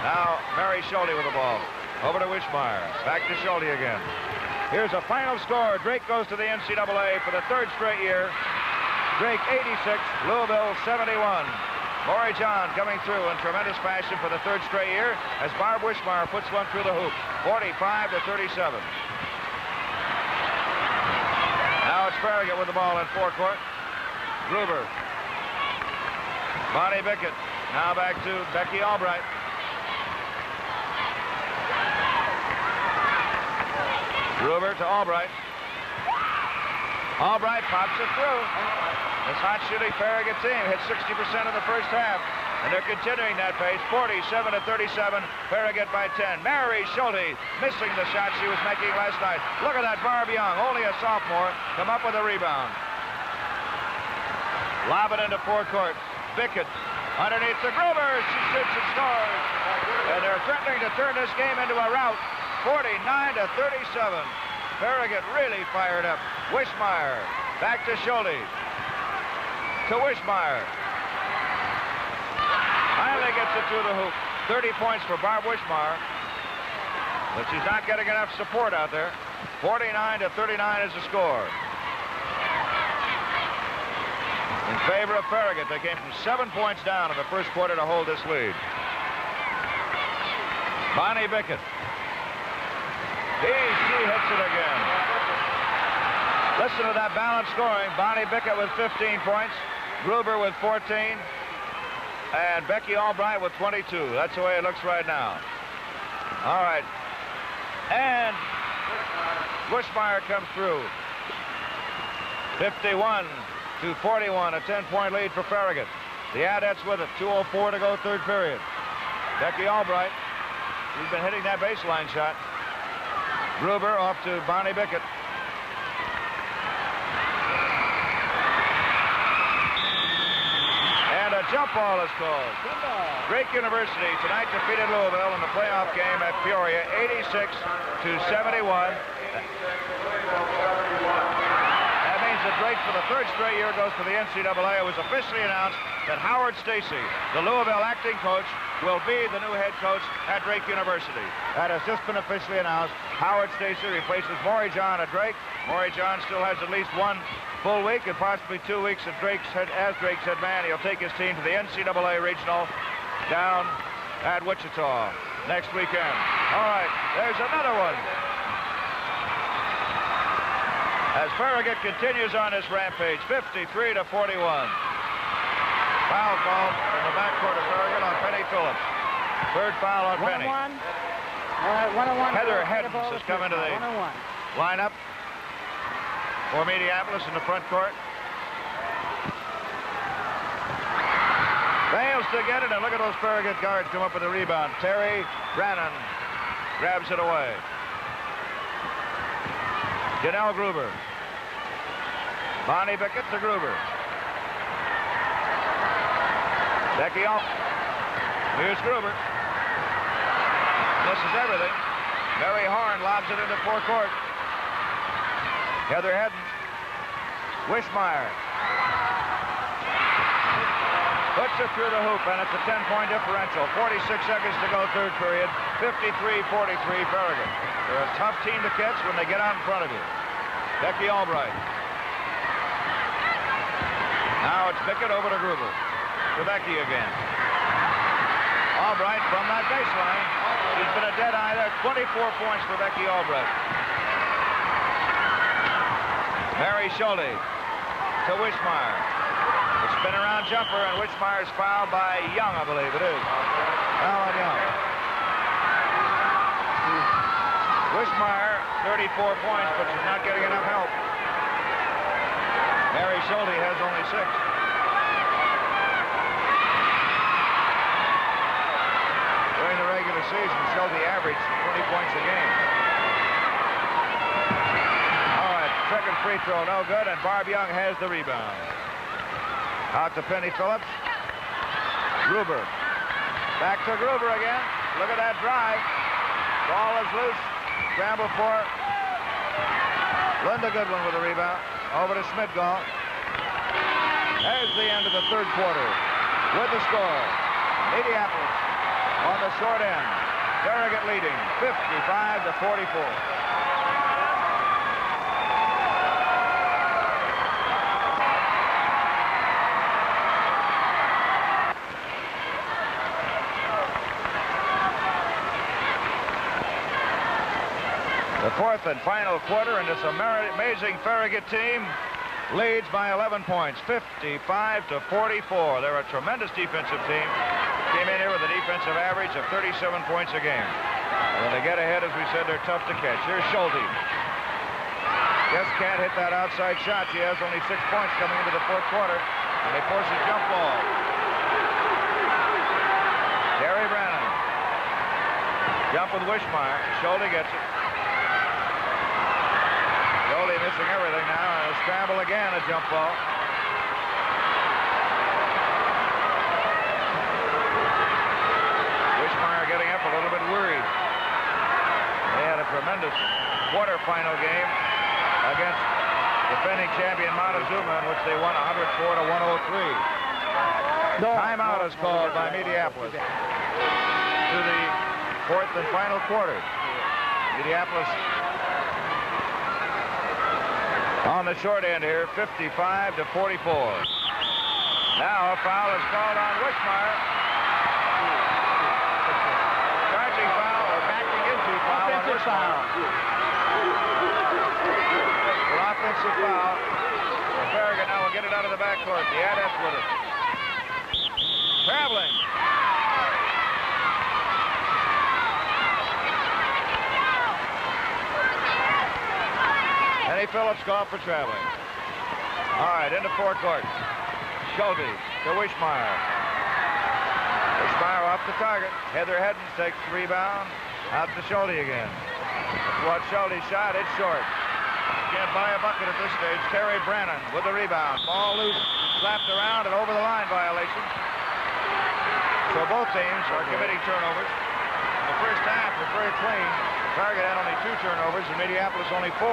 Now Mary Schulte with the ball. Over to Wishmeyer. Back to Schulte again. Here's a final score. Drake goes to the NCAA for the third straight year. Drake 86, Louisville 71. Lori John coming through in tremendous fashion for the third straight year as Barb Wishmeyer puts one through the hoop. 45-37. Now it's Farragut with the ball in forecourt. Gruber. Bonnie Bickett. Now back to Becky Albright. Gruber to Albright. Albright pops it through. This hot shooting Farragut team hit 60% in the first half, and they're continuing that pace. 47-37, Farragut by 10. Mary Schulte missing the shot she was making last night. Look at that, Barb Young, only a sophomore, come up with a rebound. Lob it into forecourt. Bickett underneath to Gruber. She shoots and scores. And they're threatening to turn this game into a rout. 49-37. Farragut really fired up. Wishmeyer back to Schulte. To Wishmeyer. Finally gets it through the hoop. 30 points for Barb Wishmeyer. But she's not getting enough support out there. 49-39 is the score. In favor of Farragut. They came from 7 points down in the first quarter to hold this lead. Bonnie Bickett. She hits it again. Listen to that balanced scoring. Bonnie Bickett with 15 points. Gruber with 14. And Becky Albright with 22. That's the way it looks right now. All right. And Wishmeyer comes through. 51-41, a 10-point lead for Farragut. The Adettes with it. 2:04 to go, third period. Becky Albright. She's been hitting that baseline shot. Gruber off to Bonnie Bickett. And a jump ball is called. Drake University tonight defeated Louisville in the playoff game at Peoria, 86-71. That means that Drake, for the third straight year, goes to the NCAA. It was officially announced that Howard Stacy, the Louisville acting coach, will be the new head coach at Drake University. That has just been officially announced. Howard Stacy replaces Maury John at Drake. Maury John still has at least one full week and possibly 2 weeks as Drake's head man. He'll take his team to the NCAA regional down at Wichita next weekend. All right, there's another one. As Farragut continues on his rampage, 53-41. Foul call in the backcourt of Farragut on Penny Phillips. Third foul on Penny. 101. Heather Heddens has come into the lineup for Mediapolis in the front court. Fails to get it, and look at those Farragut guards come up with a rebound. Terry Brannon grabs it away. Janelle Gruber. Bonnie Bickett to Gruber. Becky off. Here's Gruber. This is everything. Mary Horn lobs it into forecourt. Heather Heddens. Wishmeyer. Puts it through the hoop, and it's a 10-point differential. 46 seconds to go, third period. 53-43 Farragut. They're a tough team to catch when they get out in front of you. Becky Albright. Now it's Bickett over to Gruber. To Becky again. Albright from that baseline. She's been a dead eye there. 24 points for Becky Albright. Mary Schulte to Wishmeyer. The spin around jumper, and Wishmeyer's fouled by Young, I believe it is. Foul on Young. Wishmeyer, 34 points, but she's not getting enough help. Mary Schulte has only 6. During the regular season, Schulte averaged 20 points a game. All right, second free throw, no good, and Barb Young has the rebound. Out to Penny Phillips. Gruber. Back to Gruber again. Look at that drive. Ball is loose. Scramble for it. Linda Goodwin with the rebound. Over to Schmidgall. There's the end of the third quarter. With the score, Mediapolis on the short end. Farragut leading 55-44. The fourth and final quarter, and this amazing Farragut team leads by 11 points, 55-44. They're a tremendous defensive team. Came in here with a defensive average of 37 points a game. And when they get ahead, as we said, they're tough to catch. Here's Schulte. Just can't hit that outside shot. She has only 6 points coming into the fourth quarter. And they force a jump ball. Terry Brannon. Jump with Wishmeyer. Schulte gets it. Schulte missing everything now. And a scramble again, a jump ball. Wishmeyer getting up a little bit worried. They had a tremendous quarterfinal game against defending champion Montezuma, in which they won 104 to 103. Timeout is called by Mediapolis to the fourth and final quarter. Mediapolis on the short end here, 55 to 44. Now a foul is called on Wishmeyer. Charging foul or backing into foul on Wishmeyer. An offensive foul. Farragut now will get it out of the backcourt. The Adepts with it. Traveling. Eddie Phillips called for traveling. All right, into forecourt. Schulte to Wishmeyer. Wishmeyer off the target. Heather Hedden takes the rebound. Out to Schulte again. That's what Schulte shot. It's short. Can't buy a bucket at this stage. Terry Brannon with the rebound. Ball loose, slapped around, and over the line violation. So both teams are committing turnovers. In the first half was very clean. Farragut had only 2 turnovers, and Mediapolis only 4.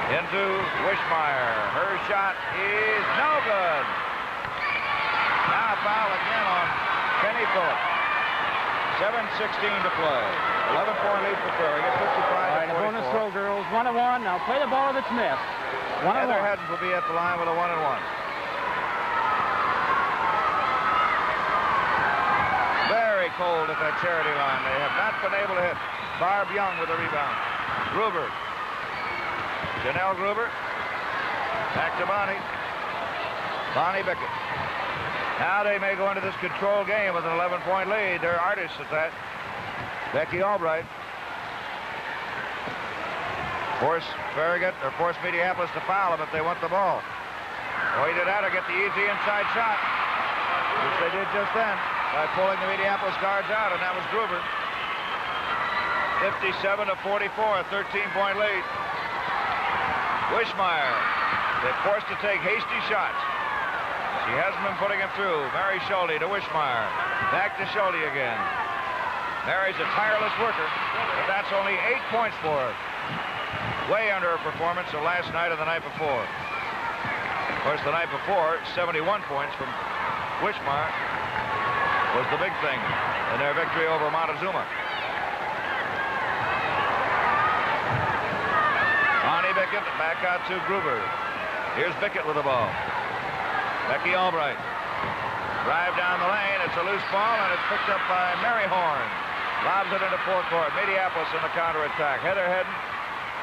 Into Wishmeyer. Her shot is no good. Now a foul again on Penny Phillips. 7:16 to play. 11-point lead for Farragut. 55 All right, to a 44. bonus throw, girls. 1-1. Now play the ball that's missed. 1-1. Heather Hedden will be at the line with a 1-1. Very cold at that charity line. They have not been able to hit. Barb Young with a rebound. Gruber. Janelle Gruber. Back to Bonnie. Bonnie Bickett. Now they may go into this control game with an 11-point lead. They're artists at that. Becky Albright. Force Farragut or force Mediapolis to foul them if they want the ball. Or either that or get the easy inside shot, which they did just then by pulling the Mediapolis guards out, and that was Gruber. 57 to 44, a 13-point lead. Wishmeyer, they're forced to take hasty shots. She hasn't been putting him through. Mary Schulte to Wishmeyer. Back to Schulte again. Mary's a tireless worker, but that's only 8 points for her. Way under her performance of last night and the night before. Of course, the night before, 71 points from Wishmeyer was the big thing in their victory over Montezuma. Bonnie Bickett back out to Gruber. Here's Bickett with the ball. Becky Albright. Drive down the lane. It's a loose ball, and it's picked up by Mary Horn. Lobs it into forecourt. Mediapolis in the counterattack. Heather Hedden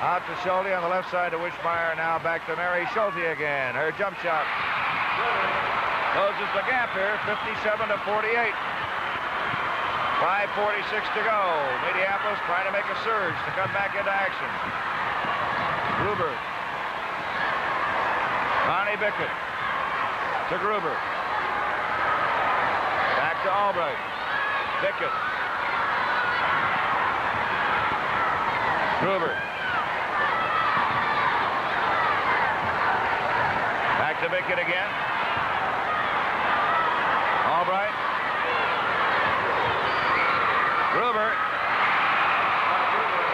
out to Schulte on the left side to Wishmeyer. Now back to Mary Schulte again. Her jump shot closes the gap here. 57 to 48. 5:46 to go. Mediapolis trying to make a surge to come back into action. Gruber. Bonnie Bickett to Gruber. Back to Albright. Bickett. Gruber. Back to Bickett again. Albright. Gruber.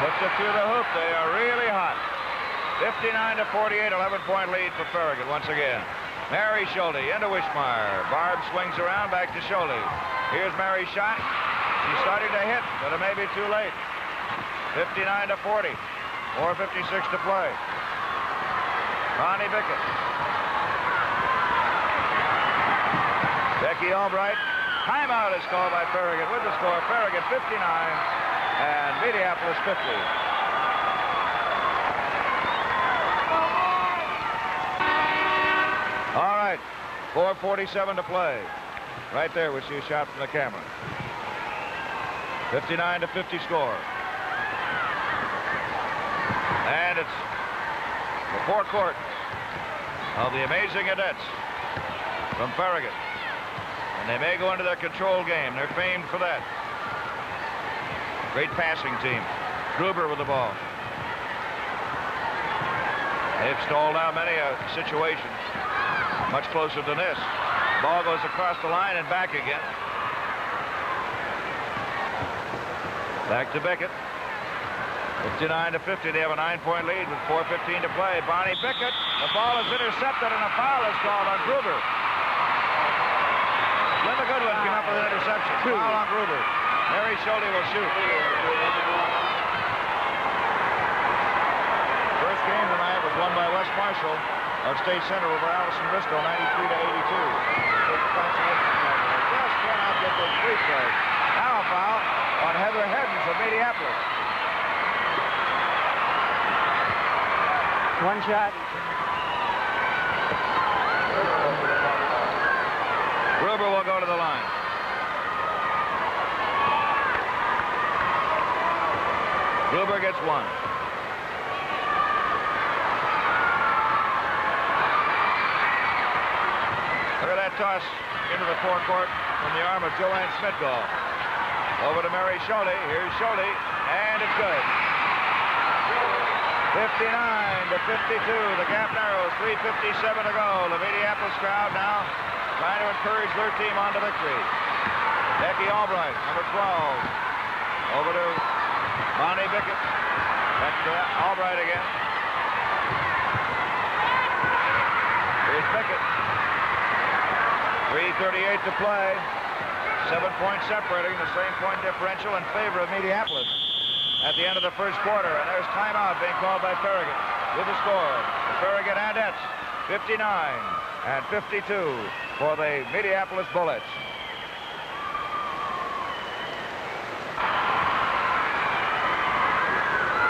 Puts it through the hoop. They are really hot. 59 to 48, 11-point lead for Farragut once again. Mary Schulte into Wishmeyer. Barb swings around back to Schulte. Here's Mary's shot. She's starting to hit, but it may be too late. 59 to 40. 4:56 to play. Bonnie Bickett. Becky Albright. Timeout is called by Farragut with the score. Farragut 59 and Mediapolis 50. All right, 4:47 to play. Right there, we see a shot from the camera. 59 to 50 score. And it's the forecourt of the amazing Cadets from Farragut. And they may go into their control game. They're famed for that. Great passing team. Gruber with the ball. They've stalled out many a situation. Much closer than this. Ball goes across the line and back again. Back to Beckett. 59-50. They have a 9-point lead with 4:15 to play. Bonnie Beckett. The ball is intercepted and a foul is called on Gruber. Linda Goodwin came up with an interception. Foul on Gruber. Mary Schulte will shoot. First game tonight was won by West Marshall of State Center over Allison Bristol, 93-82. Just cannot get those free throws. Now a foul on Heather Heddens of Mediapolis. One shot. Gruber will go to the line. Gruber gets one. Look at that toss into the forecourt from the arm of Joanne Smithgall. Over to Mary Schulte. Here's Schulte, and it's good. 59-52. The gap narrows. 3:57 to go. The Mediapolis crowd now trying to encourage their team on to victory. Becky Albright, number 12. Over to Bonnie Bickett. Back to Albright again. Here's Bickett. 3:38 to play. 7 points separating, the same point differential in favor of Mediapolis at the end of the first quarter. And there's timeout being called by Farragut with the score. The Farragut Adettes 59-52 for the Mediapolis Bullets.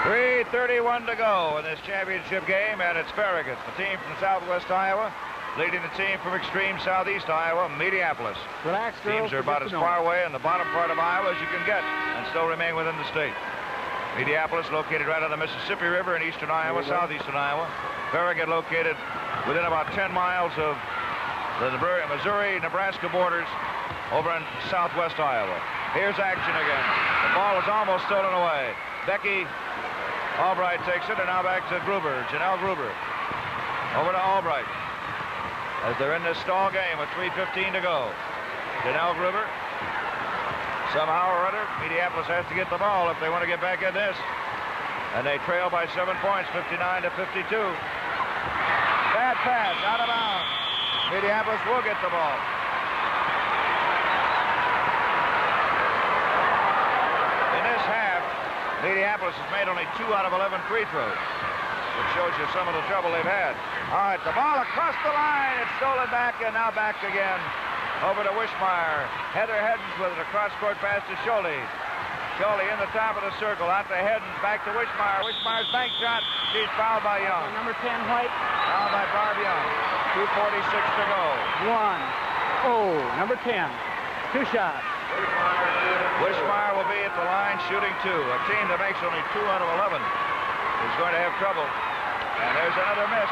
.3:31 to go in this championship game, and it's Farragut, the team from Southwest Iowa, leading the team from extreme Southeast Iowa, Mediapolis. Relax, girls. Teams are about as far away in the bottom part of Iowa as you can get and still remain within the state. Mediapolis located right on the Mississippi River in eastern Iowa, southeastern Iowa. Farragut located within about 10 miles of the Missouri-Nebraska borders over in southwest Iowa. Here's action again. The ball is almost stolen away. Becky Albright takes it, and now back to Gruber, Janelle Gruber. Over to Albright as they're in this stall game with 3:15 to go. Janelle Gruber. Somehow or other, Mediapolis has to get the ball if they want to get back in this. And they trail by 7 points, 59-52. Bad pass, out of bounds. Mediapolis will get the ball. In this half, Mediapolis has made only 2 out of 11 free throws, which shows you some of the trouble they've had. All right, the ball across the line. It's stolen back, and now back again. Over to Wishmeyer. Heather Heddens with it. A cross-court pass to Schulte. Schulte in the top of the circle. Out to Heddens. Back to Wishmeyer. Wishmeyer's bank shot. She's fouled by Young. Number 10, White. Fouled by Barb Young. 2:46 to go. 1. Number 10. 2 shots. Wishmeyer will be at the line shooting 2. A team that makes only 2 out of 11 is going to have trouble. And there's another miss.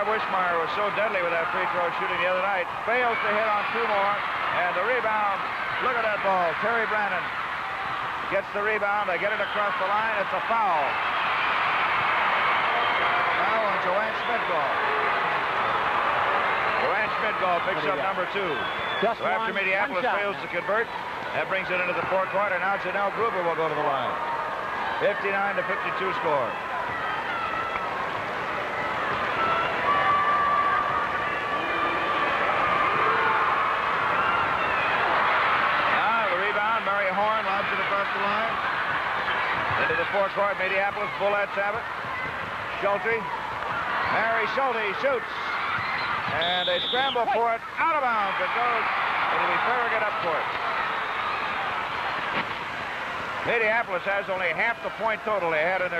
Wishmeyer was so deadly with that free throw shooting the other night. Fails to hit on 2 more. And the rebound. Look at that ball. Terry Brannon gets the rebound. They get it across the line. It's a foul. Foul on Joanne Smithgall. Joanne Smithgall picks up number 2. So after Mediapolis fails to convert, that brings it into the forecourt. And now Janelle Gruber will go to the line. 59-52 score. Into the forecourt, Mediapolis Bullets have it. Schulte. Mary Schulte shoots. And they scramble for it. Out of bounds. It goes. It'll be Farragut up court. Mediapolis has only half the point total they had in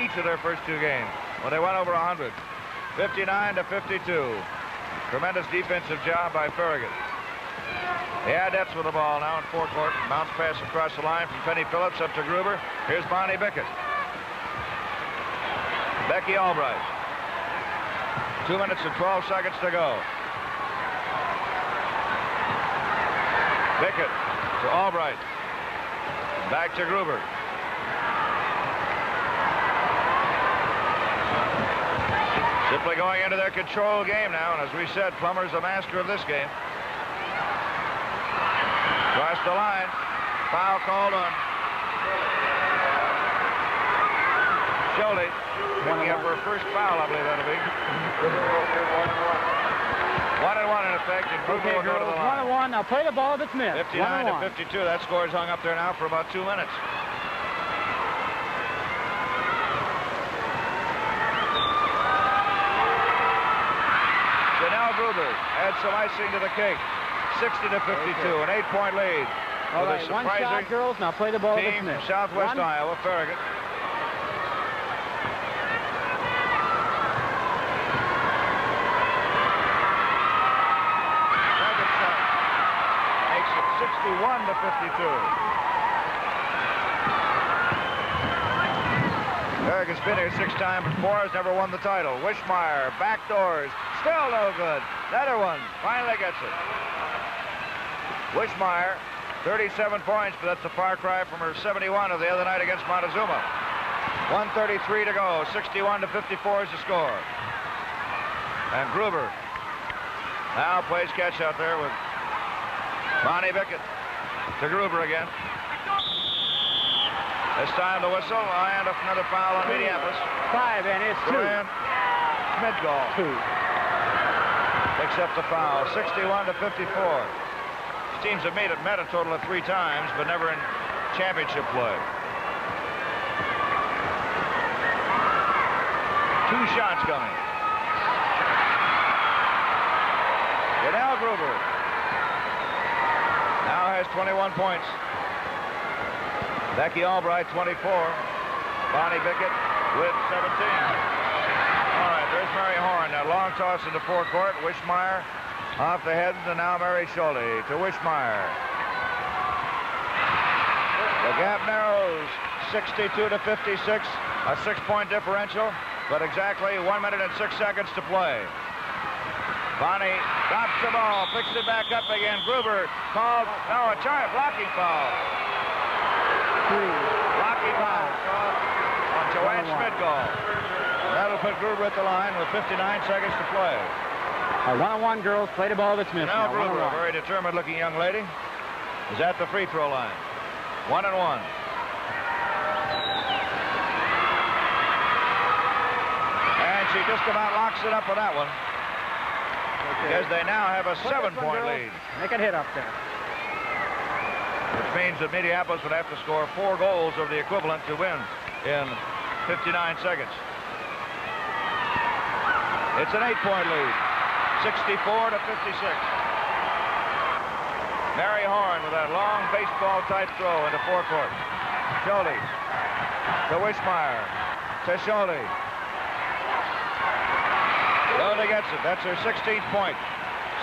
each of their first 2 games when they went over 100. 59-52. Tremendous defensive job by Farragut. The Adepts with the ball now in forecourt. Bounce pass across the line from Penny Phillips up to Gruber. Here's Bonnie Bickett. Becky Albright. 2 minutes and 12 seconds to go. Bickett to Albright. Back to Gruber. Simply going into their control game now, and as we said, Plummer's the master of this game. Across the line. Foul called on Schulte. Picking up her first foul, I believe that'll be. 1-1 in effect, and Gruber will go to the line. 1-1. Now play the ball if it's missed. 59 to 52. That score's hung up there now for about 2 minutes. Janelle Gruber adds some icing to the cake. 60 to 52, an 8-point lead. All right, one shot, girls. Now play the ball if it's Team missed. Southwest Iowa, Farragut. Makes it 61 to 52. Farragut's been here 6 times before, has never won the title. Wishmeyer, backdoors, still no good. Another one, finally gets it. Wishmeyer, 37 points, but that's a far cry from her 71 of the other night against Montezuma. 1:33 to go, 61 to 54 is the score. And Gruber now plays catch out there with Bonnie Bickett to Gruber again. This time the whistle, and another foul on Mediapolis. 5, and it's 2. Schmidgall 2. picks up the foul, 61 to 54. Teams have met a total of 3 times, but never in championship play. 2 shots coming. Janelle Gruber now has 21 points. Becky Albright, 24. Bonnie Bickett with 17. All right, there's Mary Horn. That long toss into forecourt. Wishmeyer off the head, and now Mary Schulte to Wishmeyer. The gap narrows, 62 to 56, a 6-point differential, but exactly 1 minute and 6 seconds to play. Bonnie drops the ball, picks it back up again. Gruber called, no, a blocking foul. 3. Blocking foul called on Joanne Schmidgall. That'll put Gruber at the line with 59 seconds to play. 1-1, girls. Play the ball that's missed. Now Now Gruber, a 1-1. very determined-looking young lady, is at the free throw line. 1-1. And she just about locks it up for that one. Because they now have a 7-point lead. Make it hit up there. Which means that Mediapolis would have to score 4 goals of the equivalent to win in 59 seconds. It's an 8-point lead. 64 to 56. Mary Horn with that long baseball-type throw into forecourt. Schulte to Wishmeyer to Schulte. Schulte gets it. That's her 16th point.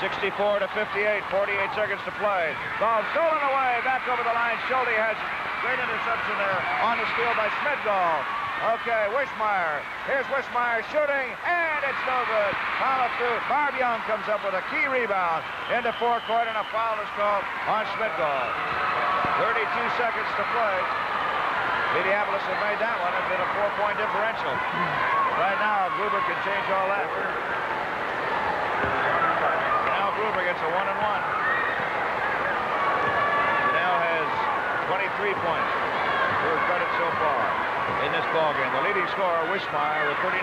64 to 58. 48 seconds to play. Ball stolen away. Back over the line. Schulte has great interception there on the steal by Schmidgall. Okay, Wishmeyer. Here's Wishmeyer shooting, and it's no good. Follow through. Barb Young comes up with a key rebound into forecourt, and a foul is called on Schmidgall. 32 seconds to play. Mediapolis have made that one. It's been a 4-point differential. Right now, Gruber can change all that. Now Gruber gets a 1-1. Now has 23 points to her credit so far in this ballgame. The leading scorer, Wishmeyer, with 39. 65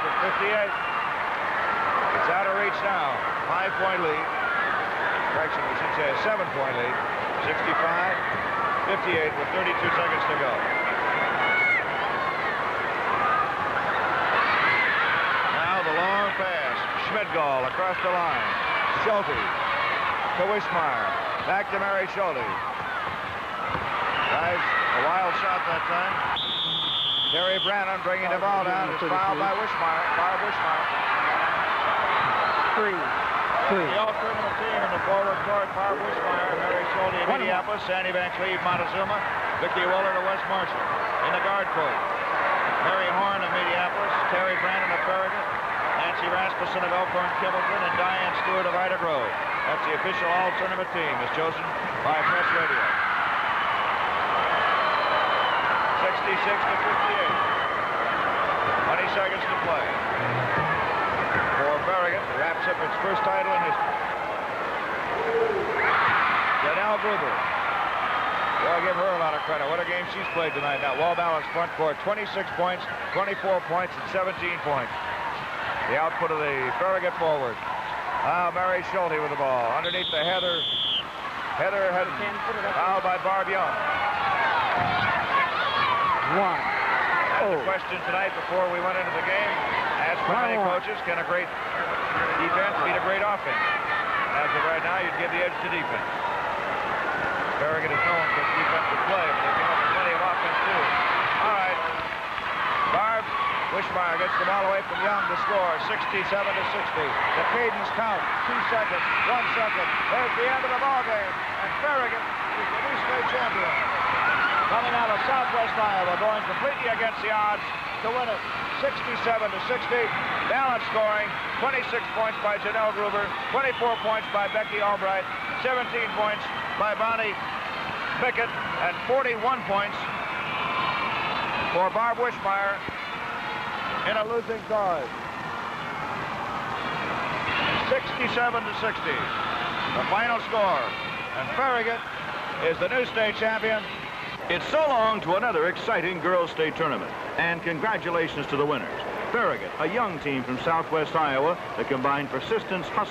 to 58. It's out of reach now. 5-point lead. Correction, we should say a 7-point lead. 65-58 with 32 seconds to go. Now the long pass. Schmidgall across the line. Schulte to Wishmeyer. Back to Mary Schulte. Guys, a wild shot that time. Terry Brannon bringing the ball down. It's fouled by Wishmeyer. Barb Wishmeyer. 3. The all-tournament team in the forward court: Barb Wishmeyer, Mary Schulte of Mediapolis, Sandy Banks Lee, Montezuma, Vicki Willard of West Marshall. In the guard court, Mary Horn of Mediapolis, Terry Brandon of Farragut, Nancy Rasmussen of Elkhorn Kimballton, and Diane Stewart of Ida Grove. That's the official all-tournament team as chosen by Press Radio. 66 to 58. 20 seconds to play. For Farragut, wraps up its first title in history. Janelle Gruber. Well, give her a lot of credit. What a game she's played tonight. Now, well-balanced front court. 26 points, 24 points, and 17 points. The output of the Farragut forward. Now, Mary Schulte with the ball. Underneath the Heather. Heather had fouled by Barb Young. That's the question tonight before we went into the game. As for many coaches, can a great defense beat a great offense? As of right now, you'd give the edge to defense. Farragut is known for defensive play, but they came up with plenty of offense, too. All right. Barb Wishmeyer gets the ball away from Young to score, 67 to 60. The cadence count, 2 seconds, 1 second. There's the end of the ball game, and Farragut is the new state champion. Coming out of Southwest Iowa, going completely against the odds to win it, 67 to 60. Balance scoring, 26 points by Janelle Gruber, 24 points by Becky Albright, 17 points by Bonnie Bickett, and 41 points for Barb Wishmeyer in a losing cause. 67 to 60, the final score. And Farragut is the new state champion. It's so long to another exciting girls' state tournament. And congratulations to the winners. Farragut, a young team from Southwest Iowa that combined persistence, hustle,